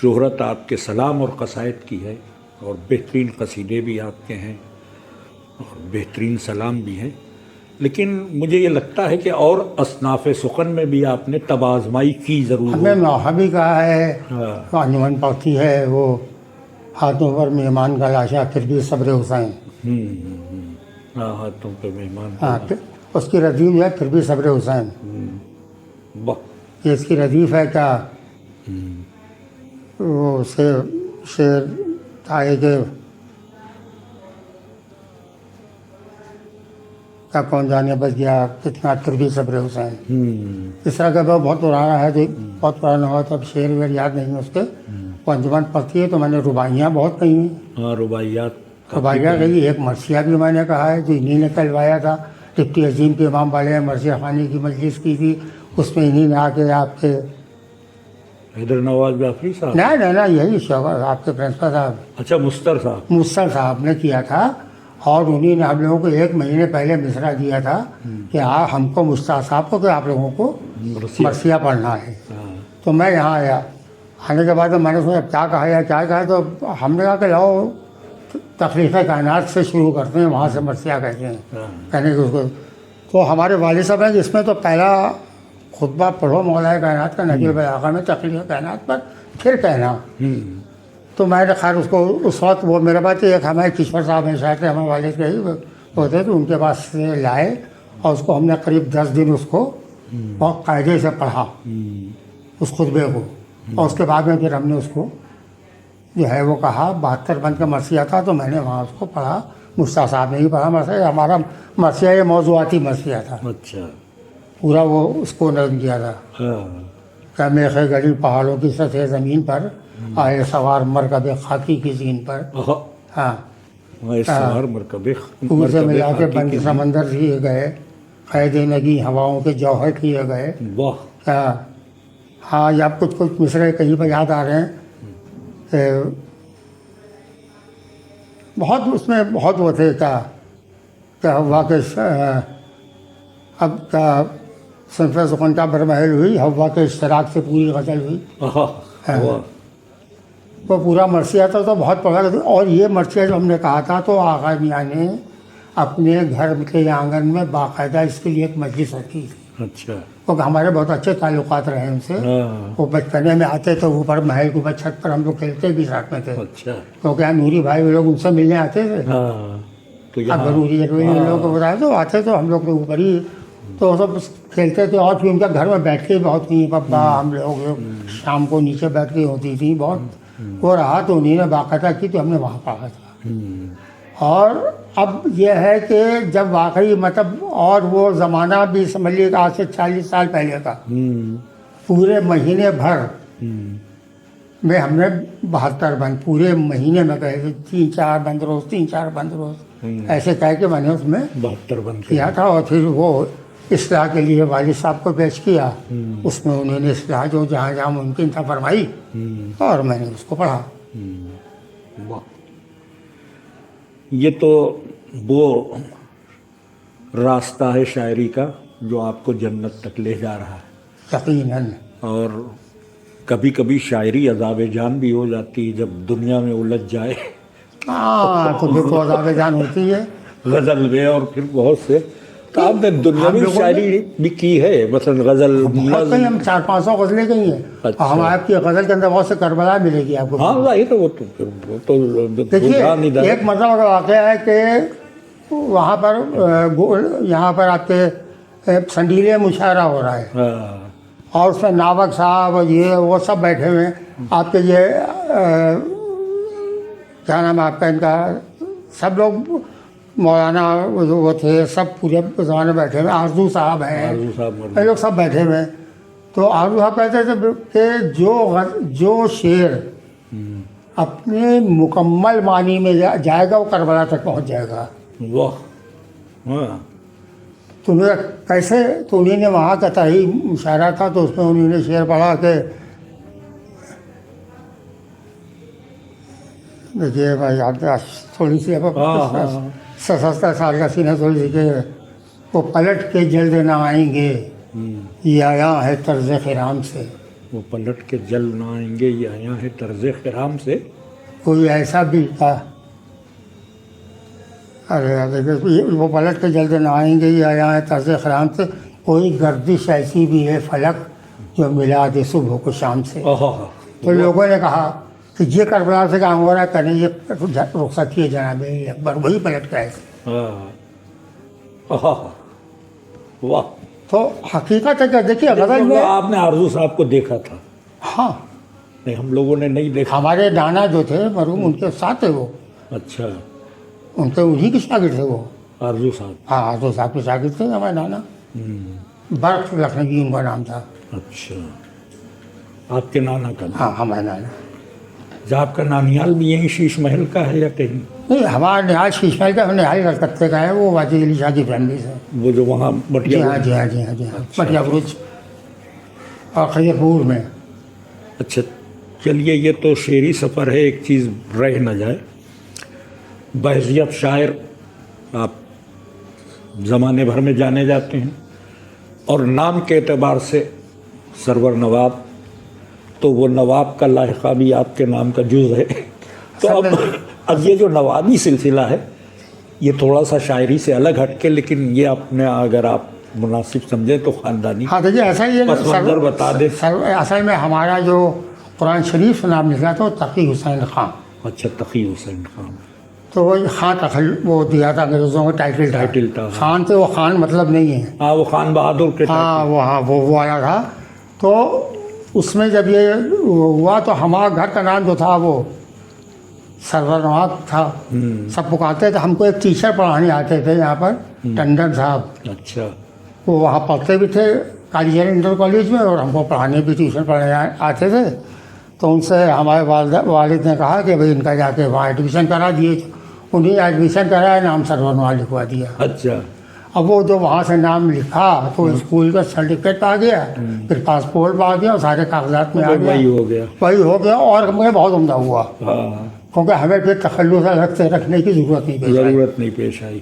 شہرت آپ کے سلام اور قصائد کی ہے، اور بہترین قصیدے بھی آپ کے ہیں، اور بہترین سلام بھی ہیں، لیکن مجھے یہ لگتا ہے کہ اور اصناف سخن میں بھی آپ نے طب آزمائی کی ضرور ہمیں ہو۔ نوحہ بھی کہا ہے، ہاں، انجمن پڑھتی ہے وہ ہاتھوں پر مہمان کا لاشا پھر بھی صبر حسین، ہاں، ہاتھوں پہ مہمان، ہاں اس کی ردیف ہے پھر بھی صبر حسین، یہ اس کی ردیف ہے کیا، وہ شعر تھا کہ کیا کون جانے بچ گیا کتنا پھر بھی صبر حسین، اس طرح کا بہت پرانا ہے، بہت پرانا ہوا تو اب شعر ویر یاد نہیں ہے اس کے، وہ انجمن پڑھتی ہے، تو میں نے رباعیاں بہت کہی ہیں، ہاں، رباعیات، رباعیہ کہی، ایک مرثیہ بھی میں نے کہا ہے جو انہی نے کہلوایا تھا، ڈپٹی عظیم کے امام والے نے مرثیہ خوانی کی مجلس کی تھی، اس میں انہی نے آ کے آپ کے حیدر نواز جعفری صاحب، نہیں یہی شعبہ آپ کے پرنسپل صاحب اچھا، مستر صاحب، مستر صاحب نے کیا تھا، اور انہی نے ہم لوگوں کو 1 مہینے پہلے مصرع دیا تھا کہ ہم کو مستر صاحب کو کہ آپ لوگوں کو مرثیہ پڑھنا ہے، تو میں یہاں آیا، آنے کے بعد میں نے سوچا کیا کہا یا کیا کہا، تو ہم نے کہا کہ لاؤ تخلیق کائنات سے شروع کرتے ہیں، وہاں سے مرثیہ کہتے ہیں، کہنے کہ اس کو، تو ہمارے والد صاحب ہیں جس میں تو پہلا خطبہ پڑھو مولا کائنات کا نجل بلاغہ میں تخلیق کائنات پر، پھر کہنا، تو میں نے خیر اس کو اس وقت وہ میرے پاس ایک ہمارے کشور صاحب ہیں شاید ہمارے والد کے ہی ہوتے تو ان کے پاس سے لائے، اور اس کو ہم نے قریب 10 دن اس کو بہت قاعدے سے پڑھا اس خطبے کو، اور اس کے بعد میں پھر ہم نے اس کو جو ہے وہ کہا 72 بند کا مرثیہ تھا، تو میں نے وہاں اس کو پڑھا، مشتاق صاحب نے ہی پڑھا مرثیہ، ہمارا مرثیہ یہ موضوعاتی مرثیہ تھا، اچھا، پورا وہ اس کو نظم کیا تھا، ہاں، کیا میخ گڑی پہاڑوں کی سطح زمین پر آئے سوار مرکب خاکی کی زین پر، ہاں سوار مرکب پور سے ملا کے بند سمندر دیے گئے، قید نگی ہواؤں کے جوہر کیے گئے، واہ، ہاں یا کچھ مصرے کہیں پہ یاد آ رہے ہیں، بہت اس میں بہت وہ تھے کیا ہوا کہ اب کیا صنف سخن کا برمحل ہوئی، ہوا کے اشتراک سے پوری غزل ہوئی، وہ پورا مرثیہ تھا، تو بہت پڑھا کرتے، اور یہ مرثیہ جو ہم نے کہا تھا تو آغا میاں نے اپنے گھر کے آنگن میں باقاعدہ اس کے لیے ایک مجلس رکھی تھی، اچھا، کیونکہ ہمارے بہت اچھے تعلقات رہے ان سے، وہ بچپنے میں آتے تو اوپر محل کے اوپر چھت پر ہم لوگ کھیلتے بھی ساتھ میں تھے، اچھا، کیونکہ یہاں نوری بھائی وہ لوگ ان سے ملنے آتے تھے، ہاں، تو اب نوری لوگوں کو بتایا تو آتے تو ہم لوگ کے اوپر ہی تو وہ سب کھیلتے تھے. اور پھر ان کا گھر میں بیٹھے بہت ہوئی پپا ہم لوگ شام کو نیچے بیٹھ کے ہوتی تھی بہت. وہ رہا تو انہیں نے باقاعدہ کی تو ہم نے وہاں پڑھا تھا. اور اب یہ ہے کہ جب واقعی مطلب اور وہ زمانہ بھی سمجھ لیے کہ آج سے 40 سال پہلے کا, پورے مہینے بھر میں ہم نے 72 بند پورے مہینے میں کہے تھے, 3-4 بند روز 3-4 بند روز ایسے کہہ کے میں نے اس میں 72 بند کیا تھا. اور پھر وہ اصلاح کے لیے والد صاحب کو پیش کیا, اس میں انہوں نے اصلاح جو جہاں جہاں ممکن تھا فرمائی اور میں نے اس کو پڑھا. واہ, یہ تو وہ راستہ ہے شاعری کا جو آپ کو جنت تک لے جا رہا ہے. یقیناً. اور کبھی کبھی شاعری عذاب جان بھی ہو جاتی ہے جب دنیا میں الجھ جائے. ہاں تو عذاب جان ہوتی ہے. غزل میں اور پھر بہت سے تو آپ نے دنیاوی شاعری بھی کی ہے, مثلا غزل کہیں ہم 400-500 غزلیں کہیں ہیں. اچھا. ہم آپ کی غزل کے اندر بہت سے کربلا ملے گی آپ کو. ہاں ظاہر ہے, وہ تو دیکھیے ایک مرتبہ کا واقعہ ہے کہ وہاں پر یہاں پر آپ کے سنڈیلے مشاعرہ ہو رہا ہے اور اس میں ناوک صاحب یہ وہ سب بیٹھے ہوئے ہیں. آپ کے یہ کیا نام ہے آپ کا, ان کا سب لوگ مولانا وہ تھے, سب پورے زمانے بیٹھے ہوئے. آرزو صاحب ہیں, یہ لوگ سب بیٹھے ہوئے ہیں. تو آرزو صاحب کہتے تھے کہ جو شعر اپنے مکمل معنی میں جائے گا وہ کربلا تک پہنچ جائے گا. واہ. تو میرا کیسے, تو انہیں نے وہاں کا تحریری مشاعرہ تھا تو اس میں انہوں نے شعر پڑھا کہ دیکھیے بھائی آپ تھوڑی سی 70 سال کا سینہ تھوڑی سی کہ وہ پلٹ کے جلد نہ آئیں گے یہ آیا ہے طرز خرام سے. وہ پلٹ کے جلد نہ آئیں گے یہ آیا ہے طرز خرام سے. کوئی ایسا بھی تھا, ارے وہ پلٹ کے جلد نہ آئیں گے یہ آیا ہے طرز خرام سے. کوئی گردش ایسی بھی ہے فلک جو ملا دے صبح کو شام سے. تو لوگوں نے کہا کہ یہ کربلا سے کام ہو رہا ہے, کریں یہ رخصت کیے جناب اکبر, وہی پلٹ کا ہے. واہ. تو حقیقت ہے کہ دیکھیے غزل میں آپ نے آرزو صاحب کو دیکھا تھا؟ ہاں نہیں, ہم لوگوں نے نہیں دیکھا. ہمارے نانا جو تھے مرحوم ان کے ساتھ تھے وہ. اچھا. ان کے انہی کے شاگرد تھے وہ. آرزو صاحب. ہاں آرزو صاحب کے شاگرد تھے ہمارے نانا. برق لکھنوی ان کا نام تھا. اچھا. آپ کے نانا کا نام؟ ہاں ہمارے نانا. آپ کا نانیال بھی یہیں شیش محل کا ہے یا کہیں؟ نہیں, ہمارا نہال شیش محل کا, ہم نہال کلکتے کا ہے. وہ واجد علی شاہ کی فیملی سے. وہ جو وہاں جی ہاں جی ہاں جی ہاں جی ہاں مٹیا برج اور خیرپور میں. اچھا چلیے, یہ تو شعری سفر ہے, ایک چیز رہ نہ جائے. بحیثیت شاعر آپ زمانے بھر میں جانے جاتے ہیں اور نام کے اعتبار سے سرور نواب, تو وہ نواب کا لاحقہ بھی آپ کے نام کا جز ہے. تو اب یہ جو نوابی سلسلہ ہے یہ تھوڑا سا شاعری سے الگ ہٹ کے, لیکن یہ اپنے اگر آپ مناسب سمجھیں تو خاندانی. ہاں دیکھیے ایسا ہی پس منظر بتا دیں. اصل میں ہمارا جو قرآن شریف سے نام نکلا تھا وہ تقی حسین خان. اچھا, تقی حسین خان. تو وہ خان وہ دیا تھا انگریزوں کو ٹائٹل تھا. خان تو وہ خان مطلب نہیں ہے. ہاں وہ خان بہادر کے. ہاں وہ آیا تھا. تو اس میں جب یہ ہوا تو ہمارا گھر کا نام جو تھا وہ سرور نواب تھا. سب پکارتے تھے. ہم کو ایک ٹیچر پڑھانے آتے تھے یہاں پر, ٹنڈن صاحب. اچھا. وہ وہاں پڑھتے بھی تھے کالیجر انٹر کالج میں, اور ہم کو پڑھانے بھی ٹیوشن پڑھانے آتے تھے. تو ان سے ہمارے والد نے کہا کہ بھائی ان کا جا کے وہاں ایڈمیشن کرا دیے. انہیں ایڈمیشن کرایا, نام سرور نواب لکھوا دیا. اچھا. اب وہ جو وہاں سے نام لکھا تو اسکول کا سرٹیفکیٹ آ گیا, پھر پاسپورٹ آ گیا, اور سارے کاغذات میں آ گیا. وہی ہو گیا. اور ہمیں بہت عمدہ ہوا کیونکہ ہمیں پھر تخلص الگ سے رکھنے کی ضرورت نہیں پیش آئی.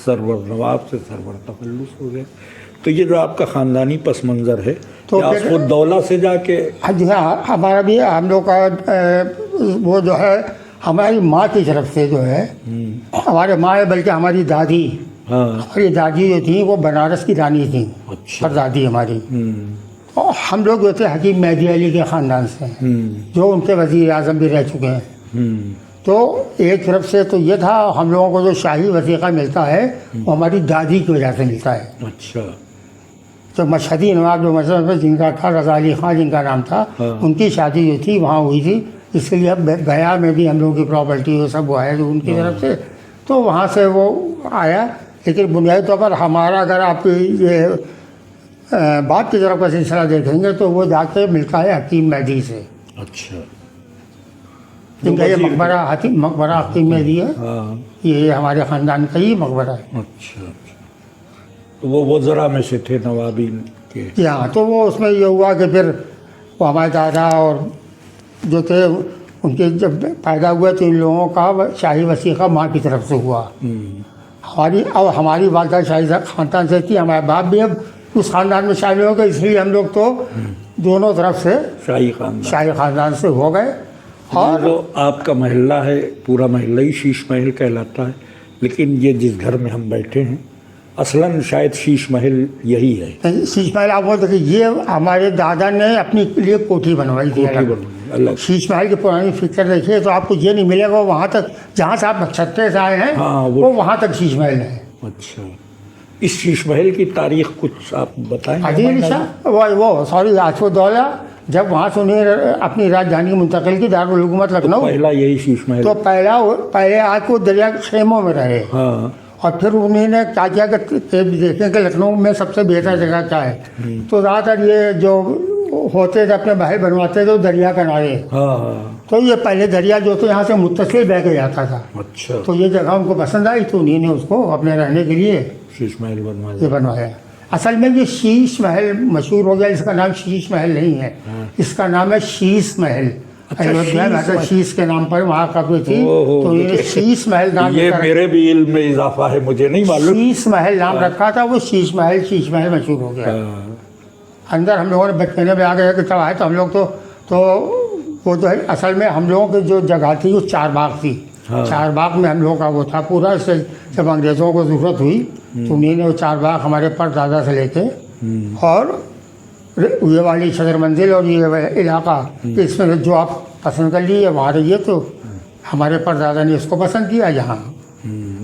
سرور نواب سے سرور تخلص ہو گیا. تو یہ جو آپ کا خاندانی پس منظر ہے تو آپ خود دولہ سے جا کے. جی ہاں, ہمارا بھی ہم لوگ کا وہ جو ہے ہماری ماں کی طرف سے جو ہے, ہمارے ماں ہے بلکہ ہماری دادی, ہماری دادی جو تھیں وہ بنارس کی رانی تھیں. پر دادی ہماری. اور ہم لوگ جو تھے حکیم مہدی علی کے خاندان سے, جو ان کے وزیر اعظم بھی رہ چکے ہیں. تو تو ایک طرف سے تو یہ تھا، ہم لوگوں کو جو شاہی وثیقہ ملتا ہے وہ ہماری دادی کی وجہ سے ملتا ہے. اچھا. جو مشہدی نواب جو مثلا جن کا تھا رضا علی خان جن کا نام تھا، ان کی شادی جو تھی وہاں ہوئی تھی، اس کے لیے اب گیا میں بھی ہم لوگوں کی پراپرٹی وہ سب وہ ہے جو ان کی طرف سے، تو وہاں سے وہ آیا. لیکن بنیادی طور پر ہمارا اگر آپ یہ باپ کی طرف کا سلسلہ دیکھیں گے تو وہ جا کے ملتا ہے حکیم مہدی سے. اچھا. جن کا یہ مقبرہ حکیم مہدی ہے، ہاں. یہ ہمارے خاندان کا ہی مقبرہ ہے. اچھا. تو وہ وزراء میں سے تھے نوابین کے. ہاں، تو وہ اس میں یہ ہوا کہ پھر وہ ہمارے دادا اور جو تھے ان کے جب پیدا ہوئے تو ان لوگوں کا شاہی وثیقہ ماں کی طرف سے ہوا. ہماری والدہ شاہی خاندان سے تھی، ہمارے باپ بھی اب اس خاندان میں شامل ہو گئے، اس لیے ہم لوگ تو دونوں طرف سے شاہی خاندان سے ہو گئے. اور جو آپ کا محلہ ہے پورا محلہ ہی شیش محل کہلاتا ہے، لیکن یہ جس گھر میں ہم بیٹھے ہیں اصلاً شاید شیش محل یہی ہے. شیش محل آپ بولتے کہ یہ ہمارے دادا نے اپنی لیے کوٹھی بنوائی تھی الگ. شیش محل کی پرانی فکر دیکھیے تو آپ کو یہ نہیں ملے گا وہاں تک جہاں سے آپ چھتے سے آئے ہیں وہ وہاں تک شیش محل ہے. اچھا. اس شیش محل کی تاریخ کچھ آپ بتائیں. وہ سوری آصف الدولہ جب وہاں سے انہیں اپنی راجدھانی منتقل کی دارالحکومت لکھنؤ، پہلا یہی شیش محل تو پہلے آج کو دریا کے خیموں میں رہے. ہاں. اور پھر انہوں نے کیا کیا کہ دیکھیں کہ لکھنؤ میں سب سے بہتر جگہ کیا ہے، تو زیادہ تر یہ جو ہوتے تھے اپنے محل بنواتے تھے دریا کنارے. تو یہ پہلے دریا جو تھے یہاں سے متصل بہ کے جاتا تھا. اچھا. تو یہ جگہ ان کو پسند آئی تو انہیں نے اس کو اپنے رہنے کے لیے شیش محل یہ بنوایا. اصل میں یہ شیش محل مشہور ہو گیا، اس کا نام شیش محل نہیں ہے، اس کا نام ہے شیش محل. شیش کے نام پر وہاں قبر تھی تو انہوں نے شیش محل نام. یہ میرے بھی علم میں اضافہ ہے، مجھے نہیں معلوم. شیش محل نام رکھا تھا، وہ شیش محل مشہور ہو گیا. اندر ہم لوگوں نے بچپنے میں آ گئے کہ تب آئے تو ہم لوگ تو وہ تو اصل میں ہم لوگوں کی جو جگہ تھی وہ چار باغ تھی. چار باغ میں ہم لوگوں کا وہ تھا پورا. اس سے جب انگریزوں کو ضرورت ہوئی تو انہیں نے وہ چار باغ ہمارے پردادا سے لے کے اور یہ والی صدر منزل اور یہ علاقہ اس میں جو آپ پسند کر لیے وہاں رہیے، تو ہمارے پردادا نے اس کو پسند کیا یہاں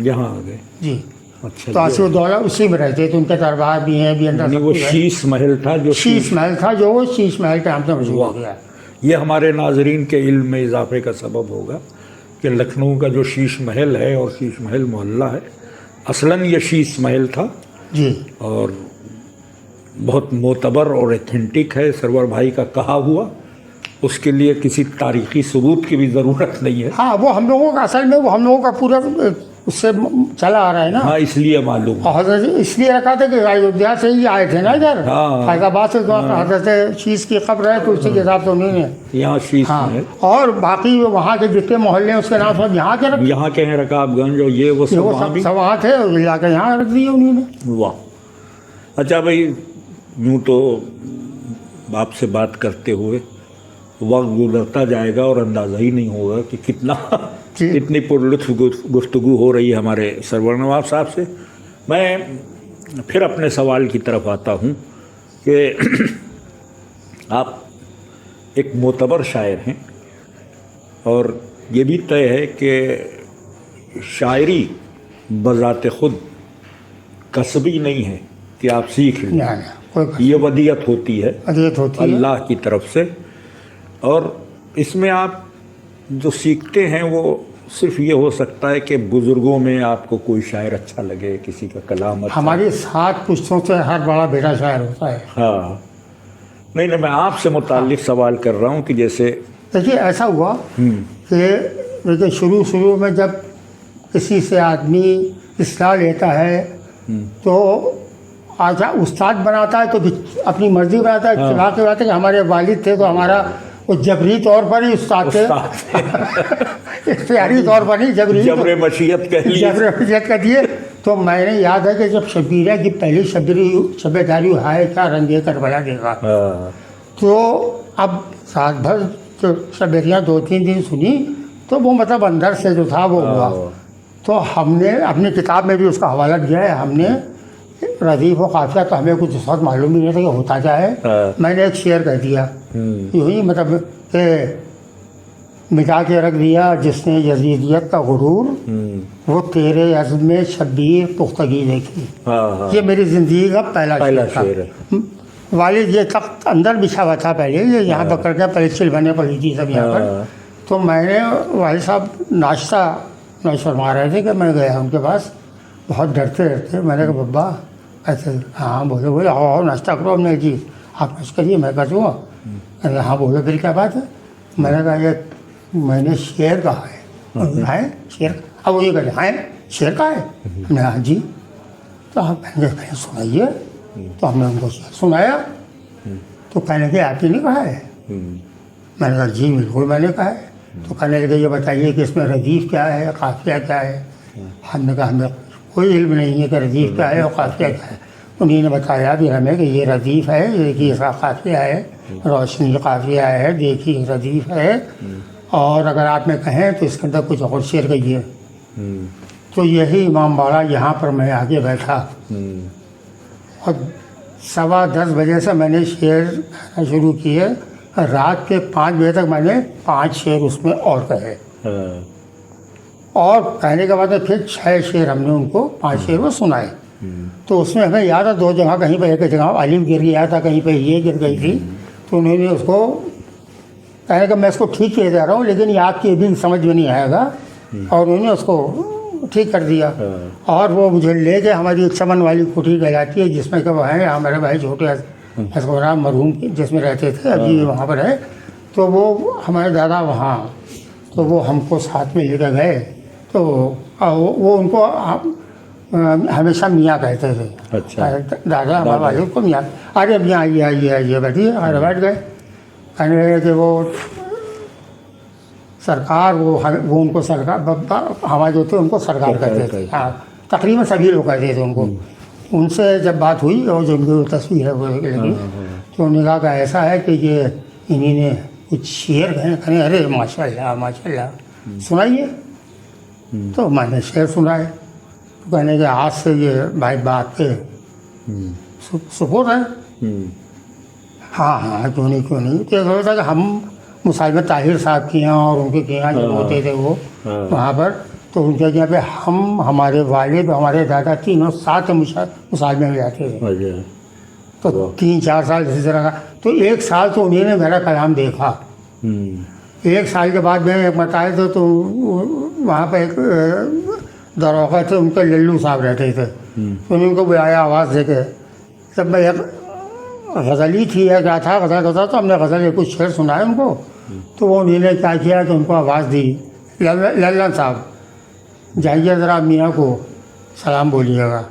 یہاں آ گئے. جی. اچھا. تو آصف الدولہ اسی میں رہتے تھے، ان کے دربار بھی ہیں بھی اندر. وہ شیش محل تھا جو شیش محل تھا جو وہ شیش محل کے نام سے مشہور ہو گیا. یہ ہمارے ناظرین کے علم میں اضافے کا سبب ہوگا کہ لکھنؤ کا جو شیش محل ہے اور شیش محل محلہ ہے اصلاً یہ شیش محل تھا. جی. اور بہت معتبر اور ایتھینٹک ہے، سرور بھائی کا کہا ہوا، اس کے لیے کسی تاریخی ثبوت کی بھی ضرورت نہیں ہے. ہاں، وہ ہم لوگوں کا اصل میں وہ ہم لوگوں کا پورا اس سے چلا آ رہا ہے نا. ہاں، اس لیے معلوم. حضرت اس لیے رکھا تھا کہ ایودھیا سے ہی آئے تھے نا ادھر، فیض آباد سے حضرت شیش کی قبر ہے تو اسی کے حساب سے انہوں نے یہاں شیش ہے. اور باقی وہاں کے جتنے محلے ہیں اس کے نام سب یہاں کے ہیں رکاب گنج اور یہ وہ سب وہاں تھے، لا کے یہاں رکھ دیے انہوں نے. واہ. اچھا بھائی، یوں تو آپ سے بات کرتے ہوئے وقت گزرتا جائے گا اور اندازہ ہی نہیں ہوگا کہ کتنی پرلطف گفتگو ہو رہی ہے ہمارے سرور نواب صاحب سے. میں پھر اپنے سوال کی طرف آتا ہوں کہ آپ ایک معتبر شاعر ہیں اور یہ بھی طے ہے کہ شاعری بذات خود کسبی نہیں ہے کہ آپ سیکھ لیں، یہ ودیعت ہوتی ہے اللہ کی طرف سے. اور اس میں آپ جو سیکھتے ہیں وہ صرف یہ ہو سکتا ہے کہ بزرگوں میں آپ کو کوئی شاعر اچھا لگے، کسی کا کلام اچھا. ہماری 7 پشتوں سے ہر بڑا بیٹا شاعر ہوتا ہے. ہاں. نہیں، میں آپ سے متعلق سوال کر رہا ہوں کہ جیسے دیکھیے ایسا ہوا کہ شروع میں جب کسی سے آدمی اصلاح لیتا ہے تو آجا استاد بناتا ہے تو اپنی مرضی بناتا ہے. اتفاق کی بات ہے کہ ہمارے والد تھے تو ہمارا وہ جبری طور پر ہی استاد تھے، اختیاری طور پر نہیں، جبر مشیت کہہ دیے. تو میں نے یاد ہے کہ جب شبیرہ کی پہلی شب داری ہائے کیا رنگے کربلا دیکھا، تو اب سال بھر جو شبیریاں 2-3 دن سنی تو وہ مطلب اندر سے جو تھا وہ ہوا. تو ہم نے اپنی کتاب میں بھی اس کا حوالہ دیا ہے. ہم نے ردیف و قافیہ تو ہمیں کچھ اس وقت معلوم ہی نہیں تھا کہ ہوتا کیا ہے. میں نے ایک شعر کہہ دیا یوں ہی، مطلب کہ مٹا کے رکھ دیا جس نے یزیدیت کا غرور، وہ تیرے عزم میں شبیر پختگی دیکھی. ہاں یہ میری زندگی کا پہلا شعر ہے. والد یہ تخت اندر بچھا ہوا تھا پہلے، یہ یہاں پکڑ کے پہلے چلبنے پڑی تھی سب یہاں پر. تو میں نے والد صاحب ناشتہ فرما رہے تھے کہ میں گیا ان کے پاس، بہت ڈرتے ڈرتے. میں نے کہا بابا ایسے، ہاں بولے آؤ ناشتہ کرو. ہم نے جی آپ ناشتہ کریے میں کر دوں گا. ہاں بولے پھر کیا بات ہے؟ میں نے کہا یہ میں نے شعر کہا ہے. ہے شعر؟ اب وہ یہ کہتے ہیں شعر کہا ہے؟ ہم نے ہاں جی. تو آپ کہیں سنائیے. تو ہم نے ان کو شعر سنایا. تو کہنے لگے آپ ہی نے کہا ہے؟ میں نے کہا جی بالکل میں نے کہا ہے. تو کہنے لگے یہ بتائیے کہ اس میں ردیف کیا ہے، قافیہ کیا ہے؟ ہم نے کہا ہمیں کوئی علم نہیں ہے کہ ردیف کیا ہے اور قافیہ کیا ہے. انہیں نے بتایا بھی ہمیں کہ یہ ردیف ہے، دیکھیے اس کا قافیہ ہے، روشنی قافیہ ہے، دیکھیے ردیف ہے، اور اگر آپ میں کہیں تو اس کے اندر کچھ اور شعر کہیے. تو یہی امام باڑہ یہاں پر میں آگے بیٹھا اور 10:15 بجے سے میں نے شعر کہنا شروع کیے. رات کے 5 بجے تک میں نے 5 شعر اس میں اور کہے. اور کہنے کے بعد پھر 6 شعر ہم نے ان کو 5 شعر وہ سنائے. تو اس میں ہمیں یاد ہے 2 جگہ کہیں پہ ایک جگہ الف گر گیا تھا، کہیں پہ یہ گر گئی تھی. تو انہوں نے اس کو کہنے کہ میں اس کو ٹھیک کیے جا رہا ہوں لیکن یہ آپ کی بھی سمجھ میں نہیں آئے گا، اور انہوں نے اس کو ٹھیک کر دیا. اور وہ مجھے لے کے ہماری ایک چمن والی کوٹھی کہلاتی ہے جس میں کہ وہ ہیں ہمارے بھائی چھوٹے حسبرام مرحوم جس میں رہتے تھے، ابھی وہاں پر ہے. تو وہ ہمارے دادا وہاں، تو وہ ہم کو ساتھ میں لے کے گئے. تو وہ ان کو ہمیشہ میاں کہتے تھے. اچھا. دادا ہمارے والد کو میاں. ارے میاں آئیے بیٹھیے. ارے بیٹھ گئے. کہنے لگے کہ وہ سرکار، وہ ان کو سرکار، ہمارے جو تھے ان کو سرکار کہتے تھے. ہاں تقریباً سبھی لوگ کہتے تھے ان کو. ان سے جب بات ہوئی اور جو ان کی تصویر ہے وہ لگی، تو انہوں نے کہا کہ ایسا ہے کہ یہ انہیں نے کچھ شعر کہنے. ارے ماشاء اللہ ماشاء اللہ سنائیے. تو میں نے شعر سنائے. تو کہنے کہ آج سے یہ بھائی بات کے سپورٹ ہے. ہاں کیوں نہیں. تو ایسا ہوتا کہ ہم مسالمہ طاہر صاحب کے یہاں اور ان کے یہاں جب ہوتے تھے وہ وہاں پر، تو ان کے یہاں پہ ہم، ہمارے والد، ہمارے دادا تینوں ساتھ مسالمے میں جاتے تھے. تو 3-4 سال اسی طرح کا. تو 1 سال تو انہیں نے میرا کلام دیکھا. 1 سال کے بعد میں بتایا تو وہاں پہ ایک دروغہ تھے، ان کے للو صاحب رہتے تھے. تو انہیں ان کو بلایا آواز دے کے. تب میں ایک غزلی تھی یا کیا تھا، غزل ہوتا، تو ہم نے غزل کے کچھ شعر سنائے ان کو. تو وہ انہیں نے کیا کیا کہ ان کو آواز دی، للن صاحب جائیے ذرا میاں کو سلام بولیے گا.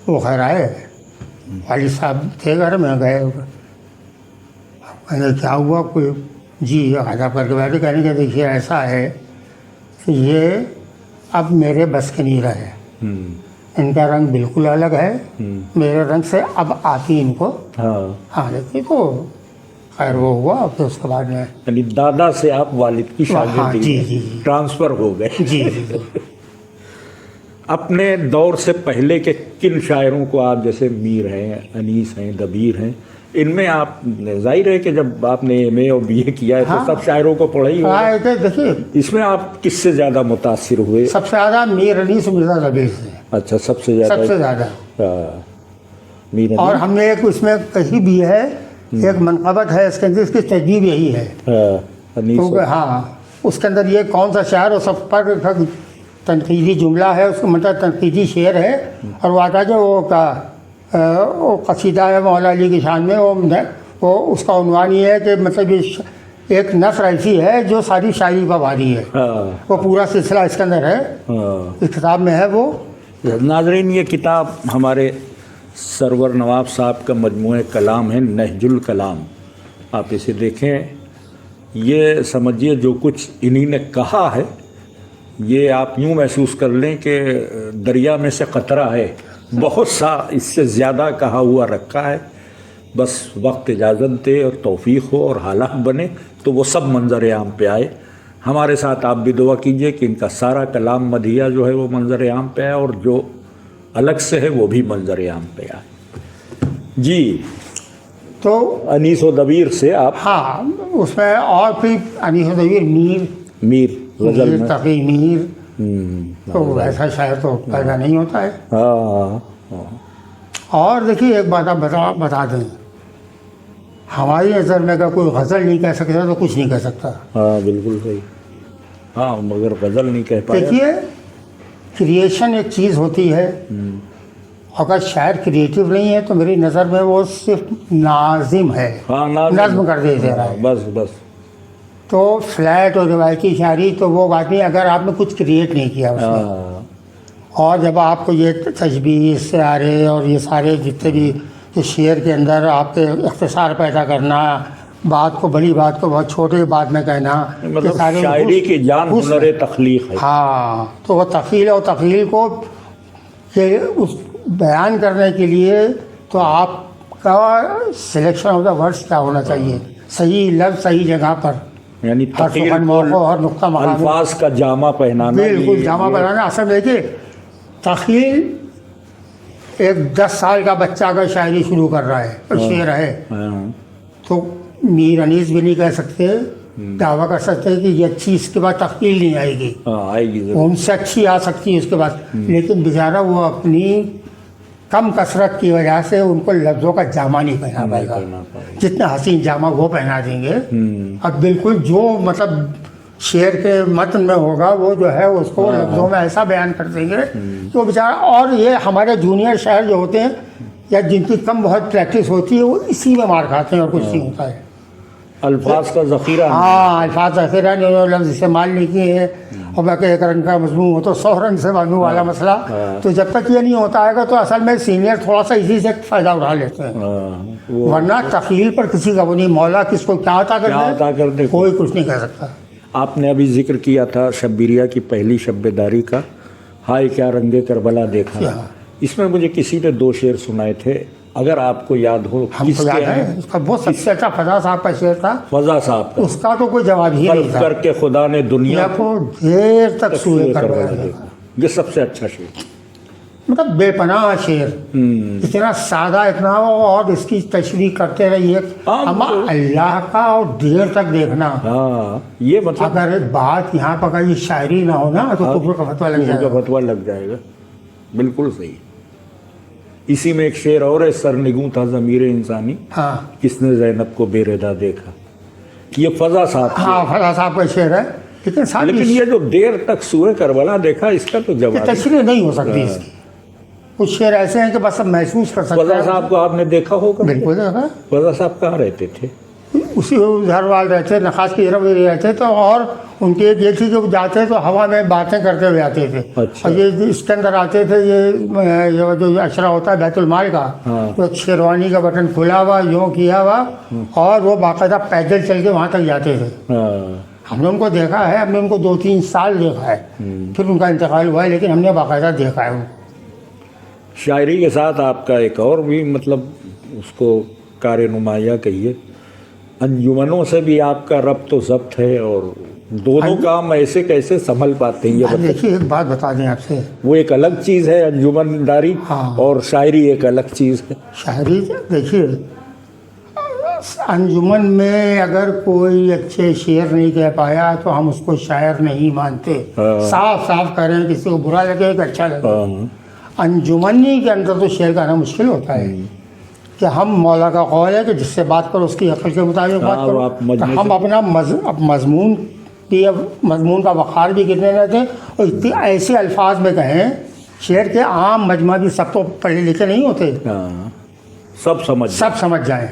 وہ خیر آئے، والد صاحب تھے گھر میں، گئے. میں نے کیا ہوا کوئی؟ جی آدھا کر کے بیٹھے. کہنے کہ دیکھیے ایسا ہے کہ یہ اب میرے بس کے نہیں رہے. ان کا رنگ بالکل الگ ہے میرے رنگ سے. اب آتی ان کو ہاں لیکن تو خیر وہ ہوا. پھر اس کے بعد میں یعنی دادا سے آپ والد کی شاگردی جی ٹرانسفر ہو گئے. جی. اپنے دور سے پہلے کے کن شاعروں کو آپ، جیسے میر ہیں، انیس ہیں، دبیر ہیں، ان میں آپ ظاہر ہے کہ جب آپ نے ایم اے اور بی اے کیا ہے تو سب شاعروں کو پڑھا ہی ہوگا. دیکھیے اس میں آپ کس سے زیادہ متاثر ہوئے؟ سب سے زیادہ میر انیس مرزا دبیر سے. اچھا سب سے زیادہ میر اور ہم نے ایک اس میں کہی بھی ہے، ایک منقبت ہے اس کے اندر، اس کی تجزیہ یہی ہے. کیونکہ ہاں اس کے اندر یہ کون سا شاعر اور سب پر تنقیدی جملہ ہے، اس کا مطلب تنقیدی شعر ہے. اور وہ آتا جو وہ قصیدہ ہے مولا علی کی شان میں، وہ اس کا عنوان یہ ہے کہ مطلب یہ ایک نثر ایسی ہے جو ساری شاعری پر بھاری ہے. وہ پورا سلسلہ اس کے اندر ہے، اس کتاب میں ہے وہ. ناظرین یہ کتاب ہمارے سرور نواب صاحب کا مجموعہ کلام ہے، نہج الکلام. آپ اسے دیکھیں. یہ سمجھیے جو کچھ انہی نے کہا ہے یہ آپ یوں محسوس کر لیں کہ دریا میں سے قطرہ ہے، بہت سا اس سے زیادہ کہا ہوا رکھا ہے. بس وقت اجازت دے اور توفیق ہو اور حالات بنے تو وہ سب منظر عام پہ آئے. ہمارے ساتھ آپ بھی دعا کیجئے کہ ان کا سارا کلام مدیح جو ہے وہ منظر عام پہ آئے اور جو الگ سے ہے وہ بھی منظر عام پہ آئے. جی تو انیس و دبیر سے آپ ہاں اس میں اور پھر انیس ودبیر میر غزل میر میں تقی میر، تو ہوں، ایسا شاعر تو پیدا نہیں ہوتا ہے۔ ہاں اور دیکھیے ایک بات آپ بتا دیں، ہماری نظر میں اگر کوئی غزل نہیں کہہ سکتا تو کچھ نہیں کہہ سکتا۔ ہاں بالکل صحیح، ہاں مگر غزل نہیں کہہ پایا۔ دیکھیے کریشن ایک چیز ہوتی ہے، اگر شاعر کریٹو نہیں ہے تو میری نظر میں وہ صرف ناظم ہے، ہاں نظم کر دے رہا ہے۔ بس تو فلیٹ اور روایتی شاعری تو وہ بات نہیں اگر آپ نے کچھ کریٹ نہیں کیا اس میں۔ ہاں اور جب آپ کو یہ تشبیہ سیارے اور یہ سارے جتنے بھی جو شعر کے اندر آپ کے اختصار پیدا کرنا، بات کو بڑی بات کو بہت چھوٹے بات میں کہنا، یہ مطلب سارے شاعری کی جان حسن ہنر تخلیق ہے۔ ہاں، تو وہ تخیل اور تخلیل کو کہ اس بیان کرنے کے لیے تو آپ کا سلیکشن آف دا ورڈس کیا ہونا چاہیے، صحیح لفظ صحیح جگہ پر، یعنی ہر تخیل سخن کو موقع اور نقطہ مقام الفاظ کا جامع پہنانا، بالکل جامع بنانا۔ اصل دیکھیے تخیل ایک 10 سال کا بچہ اگر شاعری شروع کر رہا ہے، شعر ہے، ہاں تو میر انیس بھی نہیں کہہ سکتے، دعویٰ کر سکتے کہ یہ اچھی اس کے بعد تخیل نہیں آئے گی، آئے گی ضرور۔ ان سے اچھی آ سکتی ہے اس کے بعد، لیکن بیچارہ وہ اپنی کم کثرت کی وجہ سے ان کو لفظوں کا جامع نہیں پہنا پائے گا، جتنا حسین جامع وہ پہنا دیں گے۔ اب بالکل جو مطلب شعر کے متن میں ہوگا وہ جو ہے اس کو لفظوں میں ایسا بیان کر دیں گے کہ وہ بیچارہ، اور یہ ہمارے جونیئر شاعر جو ہوتے ہیں یا جن کی کم بہت پریکٹس ہوتی ہے وہ اسی میں مار کھاتے ہیں اور کچھ نہیں ہوتا ہے۔ الفاظ کا ذخیرہ ہاں، الفاظ ذخیرہ نے لفظ استعمال نہیں کیے ہیں، اور باقی ایک رنگ کا مضمون ہو تو 100 رنگ سے مضمون والا مسئلہ، تو جب تک یہ نہیں ہوتا ہے گا تو اصل میں سینئر تھوڑا سا اسی سے فائدہ اٹھا لیتے ہیں، ورنہ تخیل پر کسی کا وہ نہیں، مولا کس کو کیا عطا کر دے کوئی کچھ نہیں کہہ سکتا۔ آپ نے ابھی ذکر کیا تھا شبیریہ کی پہلی شب داری کا، ہائے کیا رنگے کربلا دیکھا، اس میں مجھے کسی نے 2 شعر سنائے تھے، اگر آپ کو یاد ہو ہم کس کو کے یاد ہے ہیں؟ اس کا بہت سب سے اچھا فضا صاحب کا شعر تھا، فضا صاحب کا، اس کا تو کوئی جواب ہی نہیں قلب تھا، کر کے خدا نے دنیا کو دیر تک سوئے کربلا دیکھا، یہ سب سے اچھا شعر، مطلب بے پناہ شعر، اتنا سادہ اتنا ہو اور اس کی تشریح کرتے رہیے، ہم اللہ کا اور دیر تک دیکھنا۔ ہاں یہ مطلب اگر بات یہاں پر یہ شاعری نہ ہونا تو کفر کا فتویٰ لگ جائے کا گا۔ فتویٰ لگ جائے گا، بالکل صحیح۔ اسی میں ایک شعر اور ہے، سرنگوں تھا ضمیر انسانی، ہاں کس نے زینب کو بے ردا دیکھا، یہ فضا صاحب کی ہاں، فضا صاحب کا شعر ہے، لیکن ساتھ لیکن یہ جو دیر تک سوئے کربلا دیکھا، اس کا تو جواب تشریح نہیں ہو سکتی اس کی۔ کچھ شعر ایسے ہیں کہ بس اب محسوس کر سکتے فضا ہیں۔ صاحب کو آپ نے دیکھا ہوگا؟ بالکل دیکھا، فضا صاحب کہاں رہتے تھے؟ اسی گھر وال رہتے، نخاس کی طرف رہتے، تو اور ان کی ایک یہ تھی کہ وہ جاتے تو ہوا میں باتیں کرتے ہوئے آتے تھے، اچھا۔ اور یہ اس کے اندر آتے تھے، یہ جو اشرا ہوتا ہے بیت المال کا، تو شیروانی کا بٹن کھلا ہوا یوں کیا ہوا، اور وہ باقاعدہ پیدل چل کے وہاں تک جاتے تھے۔ ہم نے ان کو دیکھا ہے، ہم نے ان کو 2-3 سال دیکھا ہے، پھر ان کا انتقال ہوا ہے، لیکن ہم نے باقاعدہ دیکھا ہے ان کو۔ شاعری کے ساتھ آپ کا ایک اور بھی مطلب اس کو کار نمایاں کہیے، انجمنوں سے بھی آپ کا ربط و ضبط ہے، اور دونوں کام ایسے کیسے سنبھل پاتے ہیں یہ بتائیں۔ دیکھیے ایک بات بتا دیں آپ سے، وہ ایک الگ چیز ہے انجمن داری، اور شاعری ایک الگ چیز ہے۔ شاعری دیکھیے انجمن میں اگر کوئی اچھے شعر نہیں کہہ پایا تو ہم اس کو شاعر نہیں مانتے، صاف صاف کہہ رہے ہیں، کسی کو برا لگے کہ اچھا لگے۔ انجمنی کے اندر تو شعر کہنا مشکل ہوتا ہے کہ ہم مولا کا قول ہے کہ جس سے بات کرو اس کی عقل کے مطابق بات کرو، تو ہم اپنا مضمون کا وقار بھی گرنے رہتے ہیں، اور اتنے ایسے الفاظ میں کہیں شعر کے عام مجمع بھی سب تو پڑھے لکھے نہیں ہوتے، سب سمجھ جائیں،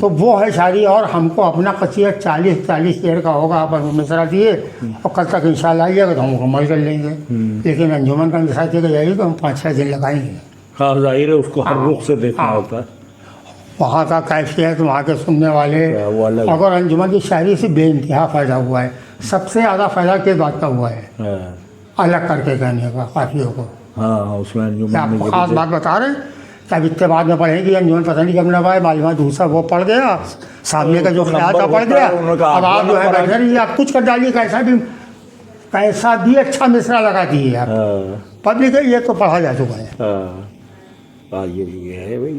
تو وہ ہے شاعری۔ اور ہم کو اپنا قصیدہ 40 شعر کا ہوگا، آپ مصرع دیے اور کل تک انشاءاللہ آئیے گا تو ہم مکمل کر لیں گے، لیکن انجمن کا مثال یہ جائے گا کہ ہم 5-6 دن لگائیں گے۔ ہاں ظاہر ہے، اس کو ہر رخ سے دیکھنا ہوتا ہے، وہاں کا کیفیت، وہاں کے سننے والے، اگر انجمن کی شاعری سے بے انتہا فائدہ ہوا ہے۔ سب سے زیادہ فائدہ کس بات کا ہوا ہے؟ الگ کر کے کہنے کا قافیوں کو۔ ہاں اس میں آپ کو خاص بات بتا رہے ہیں کہ اب اتنے بعد میں پڑھیں گی انجمن پتہ نہیں کب نہ پائے، معلومات دوسرا وہ پڑھ گیا، سامنے کا جو خیال تھا پڑھ گیا، اب آپ جو ہے بیٹھے رہیے، آپ کچھ کر ڈالیے، کیسا بھی اچھا مصرع لگا دیے آپ، پبلک ہے یہ تو پڑھا جا چکا ہے۔ یہ ہے بھائی،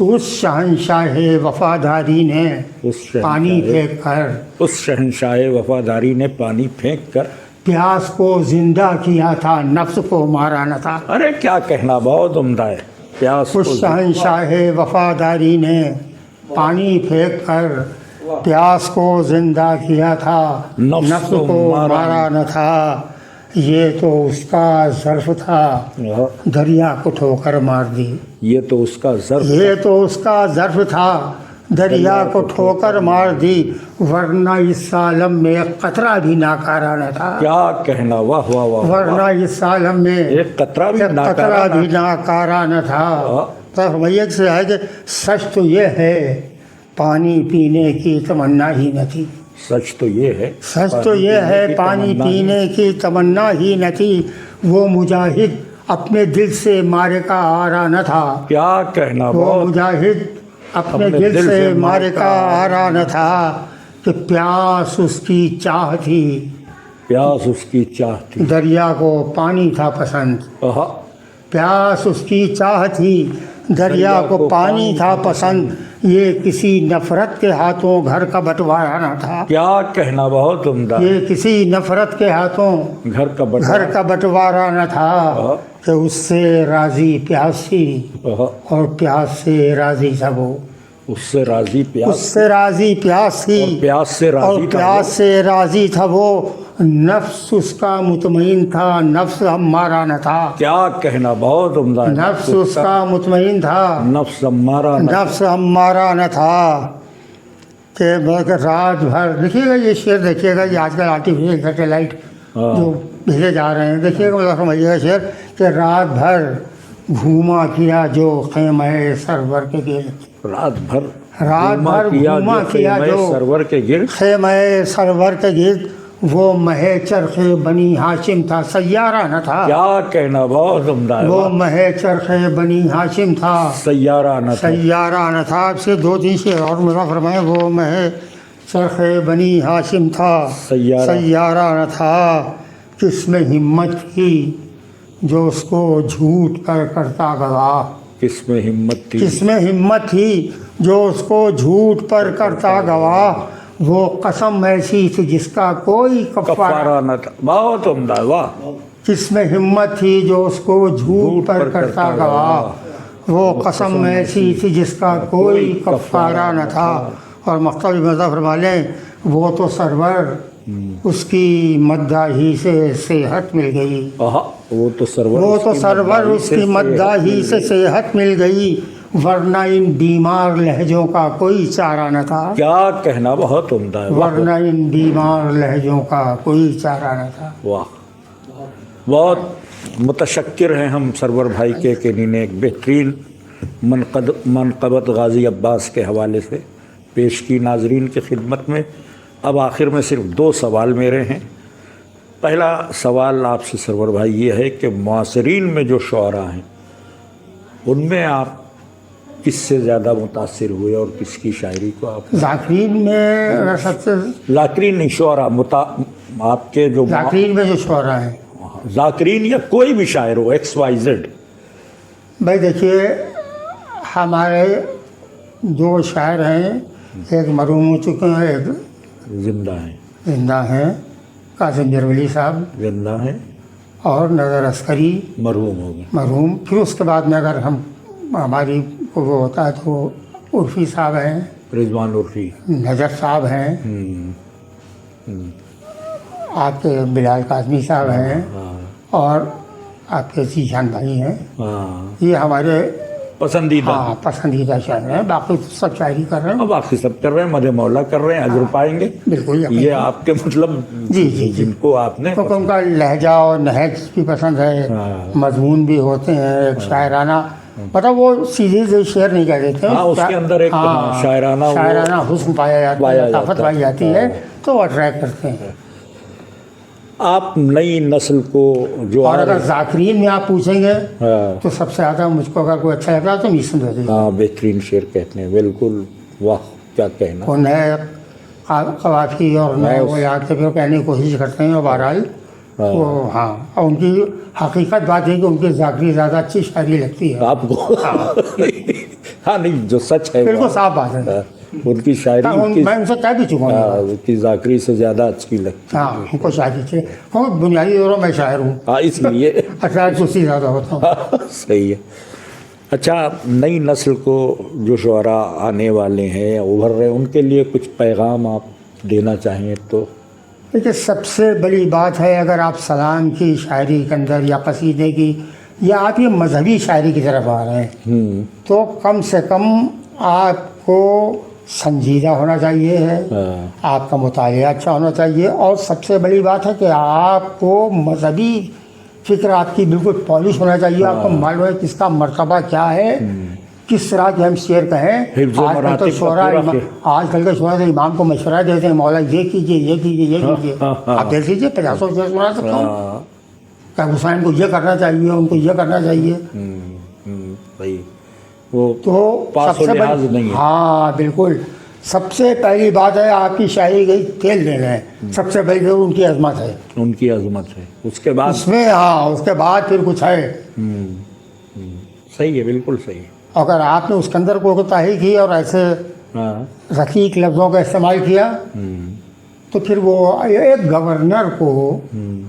اس شہنشاہ وفاداری نے پانی پھینک کر اس شہنشاہ وفاداری نے پانی پھینک کر پیاس کو زندہ کیا تھا، نفس کو مارا نہ تھا۔ ارے کیا کہنا، بہت عمدہ ہے۔ پیاس اس شہنشاہ وفاداری نے پانی پھینک کر پیاس کو زندہ کیا تھا، نفس کو مارا نہ تھا۔ یہ تو اس کا ظرف تھا، دریا کو ٹھوکر مار دی۔ یہ تو اس کا ظرف، یہ تو اس کا ظرف تھا، دریا کو ٹھوکر مار دی، ورنہ اس عالم میں ایک قطرہ بھی ناکارہ نہ تھا۔ کیا کہنا، واہ واہ واہ، ورنہ اس عالم میں ایک قطرہ بھی ناکارہ نہ تھا۔ تو رویت سے ہے کہ سچ تو یہ ہے پانی پینے کی تمنا ہی نہ تھی۔ سچ تو یہ ہے، سچ تو یہ ہے پانی پینے کی تمنا ہی نہ تھی، وہ مجاہد اپنے دل سے مارے کا آرا نہ تھا۔ کیا کہنا، وہ بہت مجاہد اپنے دل سے مارے کا آرا نہ تھا، کہ پیاس اس کی چاہ تھی، پیاس اس کی چاہ تھی۔ دریا کو پانی تھا پسند۔ آہا، پیاس اس کی چاہ تھی، دریا کو پانی تھا پسند، یہ کسی نفرت کے ہاتھوں گھر کا بٹوارا نہ تھا۔ کیا کہنا، بہت عمدہ، یہ کسی نفرت کے ہاتھوں گھر کا گھر کا بٹوارا نہ تھا، کہ اس سے راضی پیاس تھی اور پیاس سے راضی تھا وہ۔ اس سے راضی اس پیاس، سے راضی پیاس تھی اور پیاس سے اور راضی تھا پیاس سے راضی تھا وہ، نفس اس کا مطمئن تھا، نفس ہمارا نہ تھا۔ کیا کہنا، بہت عمدہ ہے۔ نفس اس کا مطمئن تھا، نفس ہمارا نفس ہمارا نہ تھا، کہ رات بھر دیکھیے گا یہ شعر، دیکھیے گا یہ آج کل آرٹیفیشل سیٹلائٹ جو بھیجے جا رہے ہیں، دیکھیے گا سمجھیے گا شعر کہ رات بھر گھوما کیا جو خیمہ سرور کے گرد، رات بھر گھوما کیا جو سرور کے گرد، خیمہ سرور کے گرد، وہ مہ چرخ بنی ہاشم تھا، سیارہ نہ تھا۔ کیا کہنا، بہت عمدہ ہے۔ وہ مہ چرخ بنی ہاشم تھا، سیارہ نہ تھا۔ سیارہ نہ تھا۔ آپ سے دو تین شعر اور میرا فرمائے، وہ مہ چرخ بنی ہاشم تھا، سیارہ نہ تھا، کس میں ہمت تھی جو اس کو جھوٹ پر کرتا گواہ، کس میں ہمت تھی، کس میں ہمت تھی جو اس کو جھوٹ پر کرتا گواہ، وہ قسم ایسی تھی جس کا کوئی کفارہ، کفارہ نہ تھا۔ بہت عمدہ، واہ۔ کس میں ہمت تھی جو اس کو جھوٹ پر کرتا گواہ، وہ قسم ایسی تھی جس کا کوئی کفارہ نہ تھا۔ اور مقتل مزہ فرما لیں، وہ تو سرور اس کی مداحی سے صحت مل گئی، وہ تو سرور اس کی مداحی سے صحت مل گئی، ورنہ ان بیمار لہجوں کا کوئی چارہ نہ تھا۔ کیا کہنا، بہت عمدہ ہے، ورنہ ان بیمار لہجوں کا کوئی چارہ نہ تھا۔ واہ، بہت متشکر ہیں ہم سرور بھائی کے کہ انہوں نے ایک بہترین منقبت غازی عباس کے حوالے سے پیش کی ناظرین کی خدمت میں۔ اب آخر میں صرف دو سوال میرے ہیں۔ پہلا سوال آپ سے سرور بھائی یہ ہے کہ معاصرین میں جو شعراء ہیں ان میں آپ کس سے زیادہ متاثر ہوئے اور کس کی شاعری کو آپ؟ ذاکرین میں اگر سب سے ذاکرین نہیں، شعراء آپ کے جو ذاکرین میں جو شعراء ہیں، ذاکرین یا کوئی بھی شاعر ہو، ایکس وائی زیڈ۔ بھائی دیکھیے، ہمارے دو شاعر ہیں، ایک مرحوم ہو چکے ہیں، ایک زندہ ہیں، زندہ ہیں، قاسم جرولی صاحب زندہ ہیں، اور نظر عسکری مرحوم ہو گئے۔ مرحوم۔ پھر اس کے بعد میں اگر ہماری کو وہ ہوتا ہے تو عرفی صاحب ہیں، رضوان عرفی، نجف صاحب ہیں، آپ کے بلال قاسمی صاحب ہیں، اور آپ کے ذیشان بھائی ہیں۔ یہ ہمارے پسندیدہ، پسندیدہ شاعر ہیں۔ باقی سب شاعری کر رہے ہیں، باقی سب کر رہے ہیں، مد مولا کر رہے ہیں، اجر پائیں گے۔ بالکل یہ آپ کے مطلب جی جن کو آپ نے کیونکہ ان کا لہجہ اور نہج بھی پسند ہے، مضمون بھی ہوتے ہیں ایک شاعرانہ، مطلب وہ سیدھے سے شعر نہیں کہہ دیتے، اس کے اندر ایک شاعرانہ حسن پایا جاتا ہے، طاقت پائی جاتی ہے، تو وہ اٹریکٹ کرتے ہیں۔ آپ نئی نسل کو جو اور اگر ذاکرین میں آپ پوچھیں گے تو سب سے زیادہ مجھ کو اگر کوئی اچھا لگتا ہے تو میسن رضی، بہترین شعر کہتے ہیں، بالکل، واہ کیا کہنا۔ وہ نئے قوافی اور نئے وہ یاد کے پھر کہنے کی کوشش کرتے ہیں، اور بہرحال وہ اور ان کی حقیقت بات ہے کہ ان کی ذاکری زیادہ اچھی شاعری لگتی ہے آپ کو۔ ہاں نہیں جو سچ ہے بالکل وہ صاف بات ہے. ان کی شاعری میں ان سے کہہ بھی چکا ہوں. ان کی ذاکری سے زیادہ اچھی لگتی ہاں ان کو شاعری چاہیے. بنیادی طور پر میں شاعر ہوں. ہاں اس لیے اشعار سے اسی زیادہ ہوتا ہوں. صحیح ہے. اچھا نئی نسل کو جو شعراء آنے والے ہیں ابھر رہے ہیں ان کے لیے کچھ پیغام آپ دینا چاہیں تو؟ دیکھیے سب سے بڑی بات ہے اگر آپ سلام کی شاعری کے اندر یا قصیدے کی یا آپ یہ مذہبی شاعری کی طرف آ رہے ہیں تو کم سے کم آپ کو سنجیدہ ہونا چاہیے ہے. آپ کا مطالعہ اچھا ہونا چاہیے اور سب سے بڑی بات ہے کہ آپ کو مذہبی فکر آپ کی بالکل پالش ہونا چاہیے. آپ کو معلوم ہے کس کا مرتبہ کیا ہے, کس طرح کے ہم شعر کہیں. آج کل کے شعراء تو امام کو مشورہ دیتے ہیں مولا یہ کیجیے یہ کیجیے یہ کیجیے. آپ دیکھ لیجیے 50 شعر سنا سکتا ہوں کہ حسین کو یہ کرنا چاہیے ان کو یہ کرنا چاہیے. وہ تو پاس و لحاظ نہیں ہے. ہاں بالکل. سب سے پہلی بات ہے آپ کی شاعری گئی تیل دینا ہے. سب سے پہلی ان کی عظمت ہے. ان کی عظمت ہے. اس کے بعد اس میں ہاں اس کے بعد پھر کچھ ہے. صحیح ہے بالکل صحیح. اگر آپ نے اس کے اندر کو کوتاہی کی اور ایسے رقیق لفظوں کا استعمال کیا تو پھر وہ ایک گورنر کو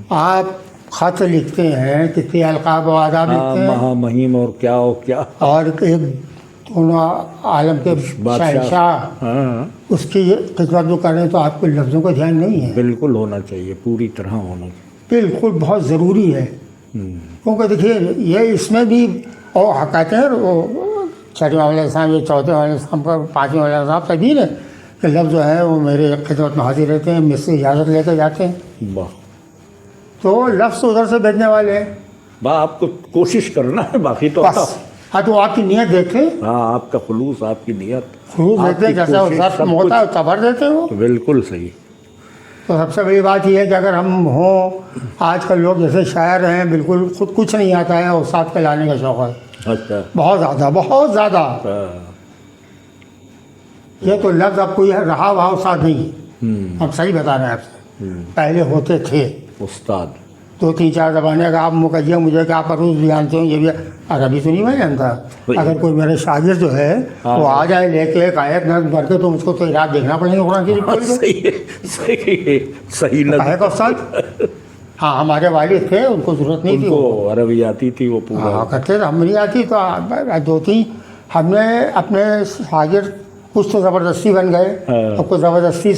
آپ خط لکھتے ہیں کتنے القاب و آداب لکھتے ہیں مہا مہیم اور کیا اور ایک دونوں عالم کے شہنشاہ اس کی خدمت جو کر رہے ہیں تو آپ کو لفظوں کا دھیان نہیں ہے. بالکل ہونا چاہیے پوری طرح ہونا چاہیے. بالکل بہت ضروری ہے. کیونکہ دیکھیے یہ اس میں بھی اور کہتے ہیں وہ چھٹے والے صاحب یہ چوتھے والے صاحب کا پانچویں والے صاحب سبھی نے کہ لفظ جو ہے وہ میرے خدمت میں حاضر رہتے ہیں مجھ سے اجازت لے کے جاتے ہیں. تو لفظ ادھر سے بھیجنے والے ہیں. آپ کو کوشش کرنا ہے باقی تو ہاں تو آپ کی نیت دیکھیں. ہاں آپ کا خلوص آپ کی نیت خلوص دیکھتے ہیں جیسا ظرف ہوتا ہے تبر دیتے ہو. بالکل صحیح. تو سب سے بڑی بات یہ ہے کہ اگر ہم ہوں آج کل لوگ جیسے شاعر ہیں بالکل خود کچھ نہیں آتا ہے اور ساتھ کے لانے کا شوق ہے. اچھا بہت زیادہ بہت زیادہ. یہ تو لفظ اب کوئی رہا وہا استاد نہیں. ہم صحیح بتا رہے ہیں آپ سے. پہلے ہوتے تھے استاد 2-3-4 زبانیں کا آپ مکیے مجھے کہ آپ عروض بھی جانتے ہوں یہ بھی عربی تو نہیں میں جانتا. اگر کوئی میرے شاگرد جو ہے وہ آ جائے لے کے ایک آیت نظم کر کے تو مجھ کو تو اراد دیکھنا پڑے گا قرآن کی. صحیح کا استاد. ہاں ہمارے والد تھے ان کو ضرورت نہیں تھی وہ عربی آتی تھی وہ پورا کرتے تھے. ہم نہیں آتی تو 2-3 ہم نے اپنے شاگرد کچھ تو زبردستی بن گئے اور کچھ زبردستی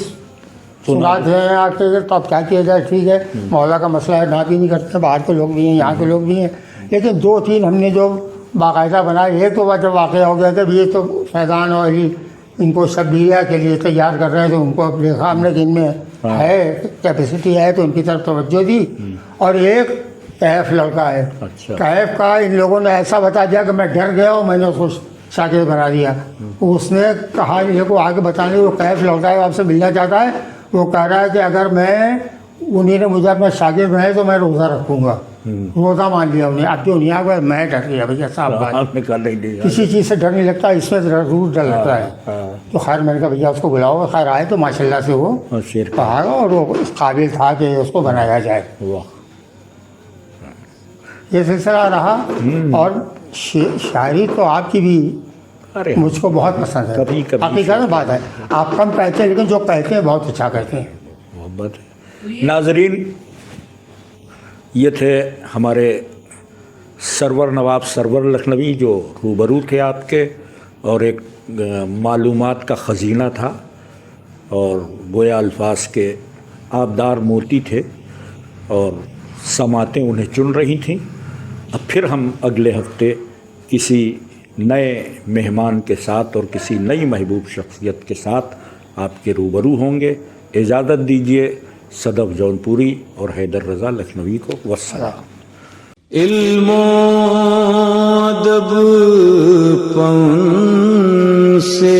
سناتے ہیں آ کے تو اب کیا کیا جائے. ٹھیک ہے مولا کا مسئلہ ہے نہ بھی نہیں کرتے باہر کے لوگ بھی ہیں یہاں کے لوگ بھی ہیں. لیکن 2-3 ہم نے جو باقاعدہ بنائے ایک تو جب واقعہ ہو گیا کہ یہ تو فیضان اور علی ان کو شبیہ کے لیے تیار کر رہے ہیں تو ان کو دیکھا ہم نے کہ ان میں ہے کیپیسٹی ہے تو ان کی طرف توجہ دی. اور ایک کیف لڑکا ہے کیف کا ان لوگوں نے ایسا بتا دیا کہ میں ڈر گیا اور میں نے اس کو شاگرد بنا دیا. اس نے کہا یہ کو آگے بتانے وہ کیف لڑکا ہے آپ سے ملنا چاہتا ہے. وہ کہہ رہا ہے کہ اگر میں انہیں نے مجھے اپنا شاگرد بنائے تو میں روزہ رکھوں گا. روزہ مان لیا انہیں. اب جو نہیں آ گیا میں ڈر گیا بھیا صاحب بات کسی چیز سے ڈر نہیں لگتا اس میں ضرور ڈر لگتا ہے. تو خیر میں نے کہا بھیا اس کو بلاؤ. خیر آئے تو ماشاء اللہ سے وہ کہا اور وہ اس قابل تھا کہ اس کو بنایا جائے. یہ سلسلہ رہا. اور شاعری تو آپ کی بھی مجھ کو بہت پسند ہے. حقیقت بات ہے آپ کم کہتے ہیں لیکن جو کہتے ہیں بہت اچھا کہتے ہیں. محبت ہے. ناظرین یہ تھے ہمارے سرور نواب سرور لکھنوی جو روبرو تھے آپ کے اور ایک معلومات کا خزینہ تھا اور گویا الفاظ کے آبدار موتی تھے اور سماعتیں انہیں چن رہی تھیں. اب پھر ہم اگلے ہفتے کسی نئے مہمان کے ساتھ اور کسی نئی محبوب شخصیت کے ساتھ آپ کے روبرو ہوں گے. اجازت دیجیے صدف جونپوری اور حیدر رضا لکھنوی کو. والسلام. علم و ادب پن سے